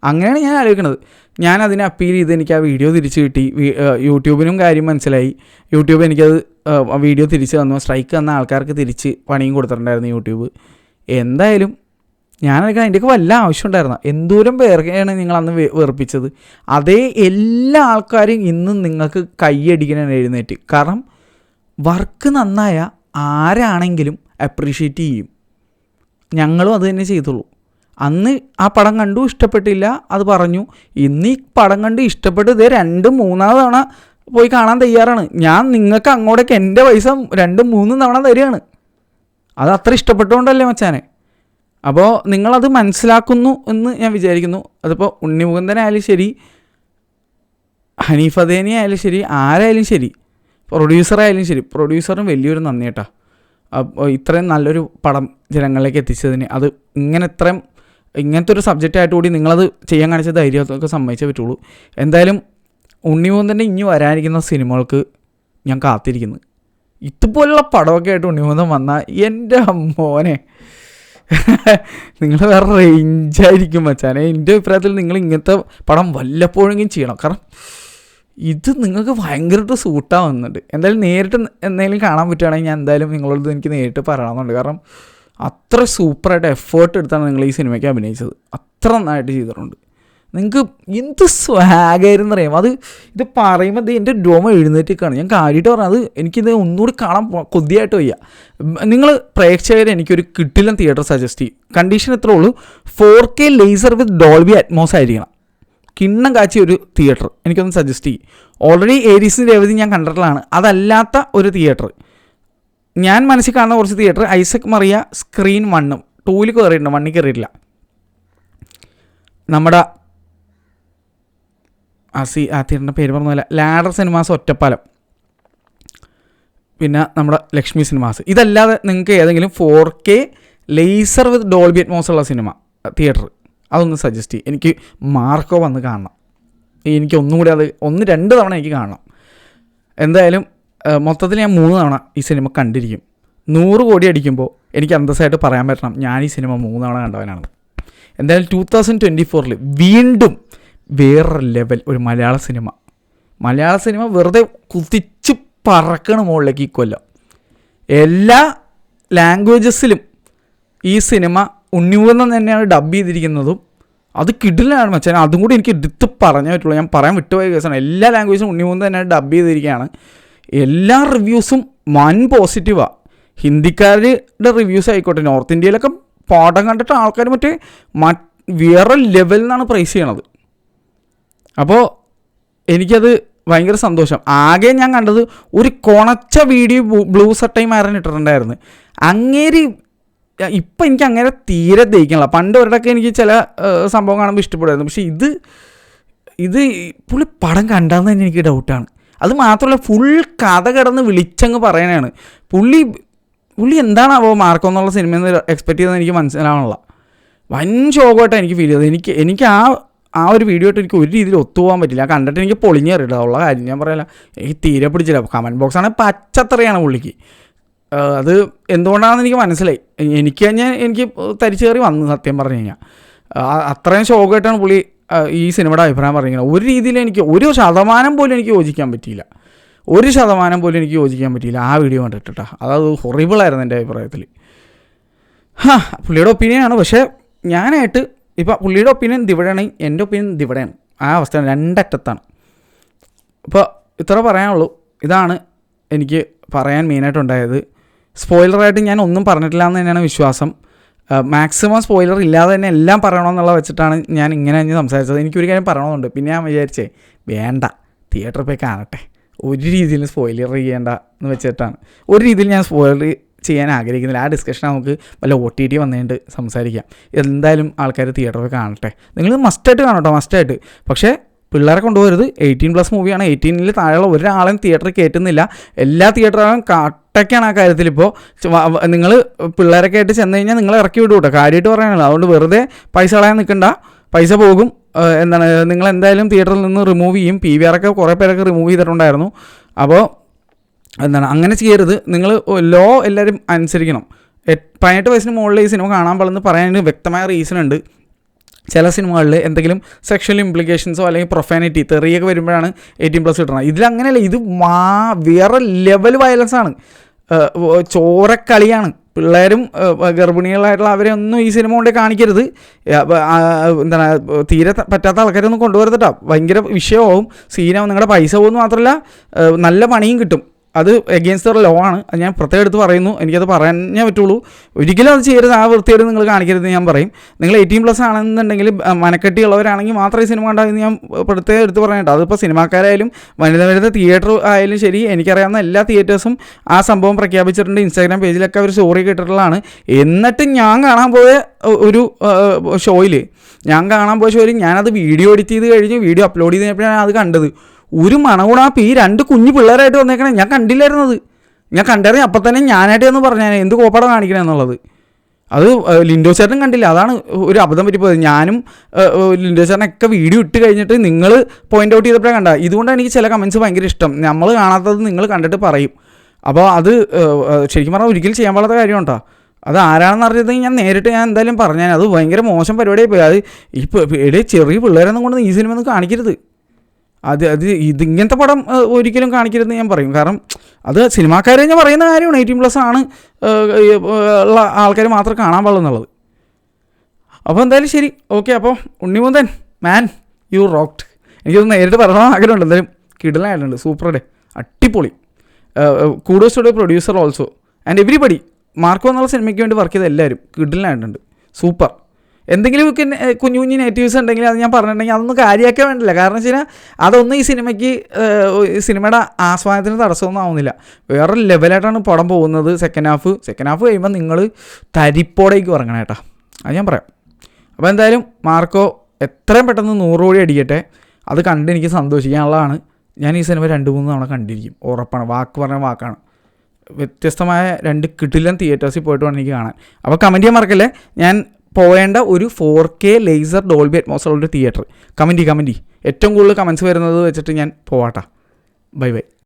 അങ്ങനെയാണ് ഞാൻ ആലോചിക്കണത്. ഞാൻ അതിനെ അപ്പീൽ ചെയ്ത് എനിക്ക് ആ വീഡിയോ തിരിച്ച് കിട്ടി. യൂട്യൂബിനും കാര്യം മനസ്സിലായി. യൂട്യൂബ് എനിക്കത് വീഡിയോ തിരിച്ച് തന്നു. സ്ട്രൈക്ക് തന്ന ആൾക്കാർക്ക് തിരിച്ച് പണിയും കൊടുത്തിട്ടുണ്ടായിരുന്നു യൂട്യൂബ്. എന്തായാലും ഞാനൊക്കെ അതിൻ്റെയൊക്കെ വല്ല ആവശ്യം ഉണ്ടായിരുന്നു. എന്തോരം പേർക്കാണ് നിങ്ങളന്ന് വെറുപ്പിച്ചത്. അതേ എല്ലാ ആൾക്കാരും ഇന്നും നിങ്ങൾക്ക് കൈയടിക്കണം എഴുന്നേറ്റ്. കാരണം വർക്ക് നന്നായ ആരാണെങ്കിലും അപ്രീഷിയേറ്റ് ചെയ്യും. ഞങ്ങളും അത് തന്നെ ചെയ്തുള്ളൂ. അന്ന് ആ പടം കണ്ടു, ഇഷ്ടപ്പെട്ടില്ല, അത് പറഞ്ഞു. ഇന്ന് ഈ പടം കണ്ട് ഇഷ്ടപ്പെട്ട് ഇതേ 2-3 തവണ പോയി കാണാൻ തയ്യാറാണ്. ഞാൻ നിങ്ങൾക്ക് അങ്ങോട്ടേക്ക് എൻ്റെ പൈസ 2-3 തവണ തരികയാണ്. അത് അത്ര ഇഷ്ടപ്പെട്ടുകൊണ്ടല്ലേ മച്ചാനെ. അപ്പോൾ നിങ്ങളത് മനസ്സിലാക്കുന്നു എന്ന് ഞാൻ വിചാരിക്കുന്നു. അതിപ്പോൾ ഉണ്ണിമുകുന്ദനായാലും ശരി, ഹനീഫ് അദേനി ആയാലും ശരി, ആരായാലും ശരി, പ്രൊഡ്യൂസറായാലും ശരി. പ്രൊഡ്യൂസറും വലിയൊരു നന്ദി കേട്ടോ. അപ്പോൾ ഇത്രയും നല്ലൊരു പടം ജനങ്ങളിലേക്ക് എത്തിച്ചതിന്. അത് ഇങ്ങനത്തെ ഒരു സബ്ജക്റ്റായിട്ട് കൂടി നിങ്ങളത് ചെയ്യാൻ കാണിച്ച ധൈര്യമൊക്കെ സമ്മതിച്ചേ പറ്റുള്ളൂ. എന്തായാലും ഉണ്ണിമുകുന്ദൻ്റെ ഇനി വരാനിരിക്കുന്ന സിനിമകൾക്ക് ഞാൻ കാത്തിരിക്കുന്നു. ഇതുപോലുള്ള പടമൊക്കെ ആയിട്ട് ഉണ്ണിമുകുന്ദൻ വന്നാൽ എൻ്റെ മോനെ നിങ്ങൾ വേറെ റേഞ്ചായിരിക്കും മച്ചാനെ. എൻ്റെ അഭിപ്രായത്തിൽ നിങ്ങൾ ഇങ്ങനത്തെ പടം വല്ലപ്പോഴെങ്കിലും ചെയ്യണം. കാരണം ഇത് നിങ്ങൾക്ക് ഭയങ്കരമായിട്ട് സൂട്ടാവുന്നുണ്ട്. എന്തായാലും നേരിട്ട് എന്തെങ്കിലും കാണാൻ പറ്റുകയാണെങ്കിൽ ഞാൻ എന്തായാലും നിങ്ങളോട് എനിക്ക് നേരിട്ട് പറയണമെന്നുണ്ട്. കാരണം അത്ര സൂപ്പറായിട്ട് എഫേർട്ട് എടുത്താണ് നിങ്ങൾ ഈ സിനിമയ്ക്ക് അഭിനയിച്ചത്. അത്ര നന്നായിട്ട് ചെയ്തിട്ടുണ്ട്. നിങ്ങൾക്ക് എന്ത് സ്വാഗായിരുന്നു അറിയാം. ഇത് പറയുമ്പോൾ എൻ്റെ രോമ എഴുന്നേറ്റിക്കാണ്. ഞാൻ കാര്യമായിട്ട് പറഞ്ഞത് എനിക്കിത് ഒന്നുകൂടി കാണാൻ കൊതിയായിട്ട് വയ്യ. നിങ്ങൾ പ്രേക്ഷകർ എനിക്കൊരു കിട്ടില്ല തിയേറ്റർ സജസ്റ്റ് ചെയ്യും. കണ്ടീഷൻ എത്ര ഉള്ളൂ, 4K ലേസർ വിത്ത് ഡോൾബി അറ്റ്മോസ് ആയിരിക്കണം. കിണ്ണം കാച്ചിയ ഒരു തിയേറ്റർ എനിക്കൊന്ന് സജസ്റ്റ് ചെയ്യും. ഓൾറെഡി ഏരീസിൻ്റെ രവതി ഞാൻ കണ്ടിട്ടുള്ളതാണ്. അതല്ലാത്ത ഒരു തിയേറ്റർ ഞാൻ മനസ്സിൽ കാണുന്ന കുറച്ച് തിയേറ്റർ, ഐസക് മറിയ സ്ക്രീൻ 1 2 കയറിയിട്ടുണ്ട്, 1 കയറിയിട്ടില്ല. നമ്മുടെ ആ തിയേറ്ററിൻ്റെ പേര് പറഞ്ഞല്ല, ലാഡർ സിനിമാസ് ഒറ്റപ്പാലം, പിന്നെ നമ്മുടെ ലക്ഷ്മി സിനിമാസ്. ഇതല്ലാതെ നിങ്ങൾക്ക് ഏതെങ്കിലും 4K ലേസർ വിത്ത് ഡോൾബി അറ്റ്മോസ് ഉള്ള സിനിമ തിയേറ്റർ അതൊന്ന് സജസ്റ്റ് ചെയ്യും. എനിക്ക് മാർക്കോ വന്ന് കാണണം. എനിക്ക് ഒന്നും കൂടി അത് 1-2 തവണ എനിക്ക് കാണണം. എന്തായാലും മൊത്തത്തിൽ ഞാൻ 3 തവണ ഈ സിനിമ കണ്ടിരിക്കും. 100 കോടി അടിക്കുമ്പോൾ എനിക്ക് അന്തസ്സായിട്ട് പറയാൻ പറ്റണം ഞാൻ ഈ സിനിമ 3 തവണ കണ്ടവനാണ്. എന്തായാലും 2024 വീണ്ടും വേറൊരു ലെവൽ ഒരു മലയാള സിനിമ വെറുതെ കുതിച്ച് പറക്കണ മുകളിലേക്ക് ഈ കൊല്ലം. എല്ലാ ലാംഗ്വേജസിലും ഈ സിനിമ ഉണ്ണിമുകുന്ദൻ തന്നെയാണ് ഡബ് ചെയ്തിരിക്കുന്നതും. അത് കിടിലാണ് മച്ചാൻ. അതും കൂടി എനിക്ക് എടുത്ത് പറഞ്ഞേ പറ്റുള്ളൂ. ഞാൻ പറയാൻ വിട്ടുപോയ കേസാണ്. എല്ലാ ലാംഗ്വേജും ഉണ്ണിമുകുന്ദൻ തന്നെയാണ് ഡബ് ചെയ്തിരിക്കുകയാണ്. എല്ലാ റിവ്യൂസും വൻ പോസിറ്റീവാണ്. ഹിന്ദിക്കാരുടെ റിവ്യൂസ് ആയിക്കോട്ടെ, നോർത്ത് ഇന്ത്യയിലൊക്കെ പാഠം കണ്ടിട്ട് ആൾക്കാർ വേറെ ലെവലിൽ നിന്നാണ് പ്രൈസ് ചെയ്യണത്. അപ്പോൾ എനിക്കത് ഭയങ്കര സന്തോഷം. ആകെ ഞാൻ കണ്ടത് ഒരു കൊണച്ച വീഡിയോ ബ്ലൂ സട്ടയും ആരൻ ഇട്ടിട്ടുണ്ടായിരുന്നു. അങ്ങേര് ഇപ്പം എനിക്ക് അങ്ങനെ തീരെ ദഹിക്കണില്ല. പണ്ട് ഒരിടയ്ക്ക് എനിക്ക് ചില സംഭവം കാണുമ്പോൾ ഇഷ്ടപ്പെടുമായിരുന്നു. പക്ഷേ ഇത് പുള്ളി പടം കണ്ടാന്ന് തന്നെ എനിക്ക് ഡൗട്ടാണ്. അത് മാത്രമല്ല ഫുൾ കഥ കിടന്ന് വിളിച്ചങ്ങ് പറയണതാണ്. പുള്ളി എന്താണാവോ മാർക്കോ എന്നുള്ള സിനിമയിൽ നിന്ന് എക്സ്പെക്റ്റ് ചെയ്തതെന്ന് എനിക്ക് മനസ്സിലാവണില്ല. വൻ ശോകമായിട്ടാണ് എനിക്ക് ഫീൽ ചെയ്തത്. എനിക്ക് ആ ഒരു വീഡിയോ ആയിട്ട് എനിക്ക് ഒരു രീതിയിൽ ഒത്തുപോകാൻ പറ്റില്ല. ആ കണ്ടിട്ട് എനിക്ക് പൊളിഞ്ഞേറിയില്ല ഉള്ള കാര്യം ഞാൻ പറയില്ല. എനിക്ക് തീരെ പിടിച്ചില്ല. കമൻറ്റ് ബോക്സാണെങ്കിൽ പച്ചത്തറയാണ് പുള്ളിക്ക്. അത് എന്തുകൊണ്ടാണെന്ന് എനിക്ക് മനസ്സിലായി. എനിക്ക് തരിച്ചു കയറി വന്നു സത്യം പറഞ്ഞു കഴിഞ്ഞാൽ. അത്രയും ശോകമായിട്ടാണ് പുള്ളി ഈ സിനിമയുടെ അഭിപ്രായം പറഞ്ഞിരിക്കുന്നത്. ഒരു രീതിയിൽ എനിക്ക് 1% പോലും എനിക്ക് യോജിക്കാൻ പറ്റിയില്ല. 1% പോലും എനിക്ക് യോജിക്കാൻ പറ്റിയില്ല ആ വീഡിയോ കണ്ടിട്ടാ. അത് ഹൊറിബിളായിരുന്നു എൻ്റെ അഭിപ്രായത്തിൽ. പുള്ളിയുടെ ഒപ്പീനിയനാണ്. പക്ഷേ ഞാനായിട്ട് ഇപ്പോൾ പുള്ളിയുടെ ഒപ്പീനിയൻ ദിവിടെയാണ്, എൻ്റെ ഒപ്പീനിയൻ ദിവിടെയാണ്. ആ അവസ്ഥയാണ്, രണ്ടറ്റത്താണ്. അപ്പോൾ ഇത്ര പറയാനുള്ളൂ. ഇതാണ് എനിക്ക് പറയാൻ മെയിനായിട്ടുണ്ടായത്. സ്പോയിലറായിട്ട് ഞാൻ ഒന്നും പറഞ്ഞിട്ടില്ല എന്ന് തന്നെയാണ് വിശ്വാസം. മാക്സിമം സ്പോയിലർ ഇല്ലാതെ തന്നെ എല്ലാം പറയണമെന്നുള്ള വെച്ചിട്ടാണ് ഞാൻ ഇങ്ങനെ സംസാരിച്ചത്. എനിക്കൊരു കാര്യം പറയണമെന്നുണ്ട്. പിന്നെ ഞാൻ വിചാരിച്ചേ വേണ്ട, തിയേറ്ററിൽ പോയി കാണട്ടെ, ഒരു രീതിയിലും സ്പോയിലർ ചെയ്യേണ്ട എന്ന് വെച്ചിട്ടാണ്. ഒരു രീതിയിൽ ഞാൻ സ്പോയിലർ ചെയ്യാൻ ആഗ്രഹിക്കുന്നില്ല. ആ ഡിസ്കഷൻ നമുക്ക് വല്ല OTT വന്നുകൊണ്ട് സംസാരിക്കാം. എന്തായാലും ആൾക്കാർ തിയേറ്ററിൽ കാണട്ടെ. നിങ്ങൾ മസ്റ്റായിട്ട് കാണട്ടോ, മസ്റ്റായിട്ട്. പക്ഷേ പിള്ളേരെ കൊണ്ടുപോകരുത്. 18+ മൂവിയാണ്. 18 താഴെയുള്ള ഒരാളെയും തിയേറ്ററിൽ കയറ്റുന്നില്ല. എല്ലാ തിയേറ്ററുകളും കട്ടയ്ക്കാണ് ആ കാര്യത്തിൽ. ഇപ്പോൾ നിങ്ങൾ പിള്ളേരൊക്കെ ആയിട്ട് ചെന്ന് കഴിഞ്ഞാൽ നിങ്ങൾ ഇറക്കി വിടും കേട്ടോ, കാര്യമായിട്ട് പറയാനുള്ളത്. അതുകൊണ്ട് വെറുതെ പൈസ കളയാൻ നിൽക്കണ്ട, പൈസ പോകും. നിങ്ങൾ എന്തായാലും തിയേറ്ററിൽ നിന്ന് റിമൂവ് ചെയ്യും. PVR ഒക്കെ കുറേ പേരൊക്കെ റിമൂവ് ചെയ്തിട്ടുണ്ടായിരുന്നു. അപ്പോൾ അങ്ങനെ ചെയ്യരുത്. നിങ്ങൾ ലോ എല്ലാവരും അനുസരിക്കണം. 18 വയസ്സിന് മുകളിൽ ഈ സിനിമ കാണാൻ പാടില്ലെന്ന് പറയാൻ വ്യക്തമായ റീസൺ ഉണ്ട്. ചില സിനിമകളിൽ എന്തെങ്കിലും സെക്ഷൽ ഇംപ്ലിക്കേഷൻസോ അല്ലെങ്കിൽ പ്രൊഫാനിറ്റി തെറിയൊക്കെ വരുമ്പോഴാണ് 18+ കിട്ടണം. ഇതിലങ്ങനെയല്ല. ഇത് വേറെ ലെവൽ വയലൻസാണ്, ചോരക്കളിയാണ്. പിള്ളേരും ഗർഭിണികളായിട്ടുള്ള അവരെ ഒന്നും ഈ സിനിമ കൊണ്ടേ കാണിക്കരുത്. തീരെ പറ്റാത്ത ആൾക്കാരൊന്നും കൊണ്ടുവരുത് കേട്ടോ. ഭയങ്കര വിഷയമാവും, സീനാവും, നിങ്ങളുടെ പൈസ പോകുന്നു മാത്രമല്ല നല്ല പണിയും കിട്ടും. അത് എഗെയിൻസ്റ്റ് ദ ലോ ആണ്. അത് ഞാൻ പ്രത്യേകം എടുത്ത് പറയുന്നു. എനിക്കത് പറയാനേ പറ്റുള്ളൂ. ഒരിക്കലും അത് ചെയ്യരുത്. ആ വൃത്തിയോട് നിങ്ങൾ കാണിക്കരുത് ഞാൻ പറയും. നിങ്ങൾ 18+ ആണെന്നുണ്ടെങ്കിൽ മനക്കെട്ടിയുള്ളവരാണെങ്കിൽ മാത്രമേ ഈ സിനിമ കണ്ടാൽ ഞാൻ പ്രത്യേകം എടുത്ത് പറയട്ടോ. അതിപ്പോൾ സിനിമാക്കാരായാലും വനിത തിയേറ്റർ ആയാലും ശരി, എനിക്കറിയാവുന്ന എല്ലാ തിയേറ്റേഴ്സും ആ സംഭവം പ്രഖ്യാപിച്ചിട്ടുണ്ട്. ഇൻസ്റ്റാഗ്രാം പേജിലൊക്കെ അവർ സ്റ്റോറി ഇട്ടിട്ടുള്ളതാണ്. എന്നിട്ട് ഞാൻ കാണാൻ പോയ ഒരു ഷോയിൽ ഞാനത് വീഡിയോ എഡിറ്റ് ചെയ്ത് കഴിഞ്ഞ് വീഡിയോ അപ്ലോഡ് ചെയ്ത് കഴിഞ്ഞപ്പോഴാണ് അത് കണ്ടത്. ഒരു മണകുണാപ്പ് ഈ 2 കുഞ്ഞു പിള്ളേരായിട്ട് വന്നേക്കണേ. ഞാൻ കണ്ടില്ലായിരുന്നത്. ഞാൻ കണ്ടായിരുന്നു അപ്പം തന്നെ ഞാനായിട്ട് എന്ന് പറഞ്ഞാൽ എന്ത് കോപ്പടം കാണിക്കണേ എന്നുള്ളത്. അത് ലിൻഡോ ചേട്ടനും കണ്ടില്ല. അതാണ് ഒരു അബദ്ധം പറ്റിപ്പോയത്. ഞാനും ലിൻഡോ ചേട്ടനൊക്കെ വീഡിയോ ഇട്ട് കഴിഞ്ഞിട്ട് നിങ്ങൾ പോയിൻ്റ് ഔട്ട് ചെയ്തപ്പോഴാണ് കണ്ടത്. ഇതുകൊണ്ടാണ് എനിക്ക് ചില കമൻറ്റ്സ് ഭയങ്കര ഇഷ്ടം. നമ്മൾ കാണാത്തത് നിങ്ങൾ കണ്ടിട്ട് പറയും. അപ്പോൾ അത് ശരിക്കും പറഞ്ഞാൽ ഒരിക്കലും ചെയ്യാൻ പാടാത്ത കാര്യം കേട്ടോ. അത് ആരാണെന്ന് അറിഞ്ഞിട്ടുണ്ടെങ്കിൽ ഞാൻ നേരിട്ട് എന്തായാലും പറഞ്ഞാൽ അത് ഭയങ്കര മോശം പരിപാടിയായി പോയി. അത് ചെറിയ പിള്ളേരൊന്നും കൊണ്ട് ഈ സിനിമ ഒന്നും കാണിക്കരുത്. ഇങ്ങനത്തെ പടം ഒരിക്കലും കാണിക്കരുതെന്ന് ഞാൻ പറയും. കാരണം അത് സിനിമാക്കാരെ ഞാൻ പറയുന്ന കാര്യമാണ്. 18+ ആണ് ഉള്ള ആൾക്കാർ മാത്രം കാണാൻ പാടുള്ളൂ. അപ്പോൾ എന്തായാലും ശരി, ഓക്കെ. അപ്പോൾ ഉണ്ണിമുകുന്ദൻ മാൻ, യു റോക്ക്ഡ്. എനിക്കൊന്ന് നേരിട്ട് പറയണമെന്ന് ആഗ്രഹമുണ്ട്. എന്തായാലും കിടലായിട്ടുണ്ട്, സൂപ്പർ ഡേ, അടിപൊളി. Kudos to the producer also and everybody. Marco എന്നുള്ള സിനിമയ്ക്ക് വേണ്ടി വർക്ക് ചെയ്ത എല്ലാവരും കിടലായിട്ടുണ്ട്, സൂപ്പർ. എന്തെങ്കിലും കുഞ്ഞു കുഞ്ഞു നെഗറ്റീവ്സ് ഉണ്ടെങ്കിൽ അത് ഞാൻ പറഞ്ഞിട്ടുണ്ടെങ്കിൽ അതൊന്നും കാര്യമാക്കാൻ വേണ്ടില്ല. കാരണം വെച്ച് കഴിഞ്ഞാൽ അതൊന്നും ഈ സിനിമയുടെ ആസ്വാദനത്തിന് തടസ്സമൊന്നും ആവുന്നില്ല. വേറൊരു ലെവലായിട്ടാണ് പടം പോകുന്നത്. സെക്കൻഡ് ഹാഫ് കഴിയുമ്പോൾ നിങ്ങൾ തരിപ്പോടേക്ക് ഉറങ്ങണം കേട്ടോ, അത് ഞാൻ പറയാം. അപ്പോൾ എന്തായാലും മാർക്കോ എത്രയും പെട്ടെന്ന് 100 കോടി അടിക്കട്ടെ. അത് കണ്ട് എനിക്ക് സന്തോഷിക്കാനുള്ളതാണ്. ഞാൻ ഈ സിനിമ 2-3 തവണ കണ്ടിരിക്കും, ഉറപ്പാണ്. പറഞ്ഞ വാക്കാണ്. വ്യത്യസ്തമായ 2 കിടിലൻ തിയേറ്റേഴ്സിൽ പോയിട്ട് വേണം എനിക്ക് കാണാൻ. അപ്പോൾ കമൻറ്റ് ചെയ്യാൻ മറക്കല്ലേ, ഞാൻ പോവേണ്ട ഒരു 4K ലേസർ ഡോൾബി അറ്റ്മോസ് ഉള്ളൊരു തിയേറ്റർ. കമൻറ്റ് ഏറ്റവും കൂടുതൽ കമൻറ്റ്സ് വരുന്നത് വെച്ചിട്ട് ഞാൻ പോവാട്ടാ. ബൈ.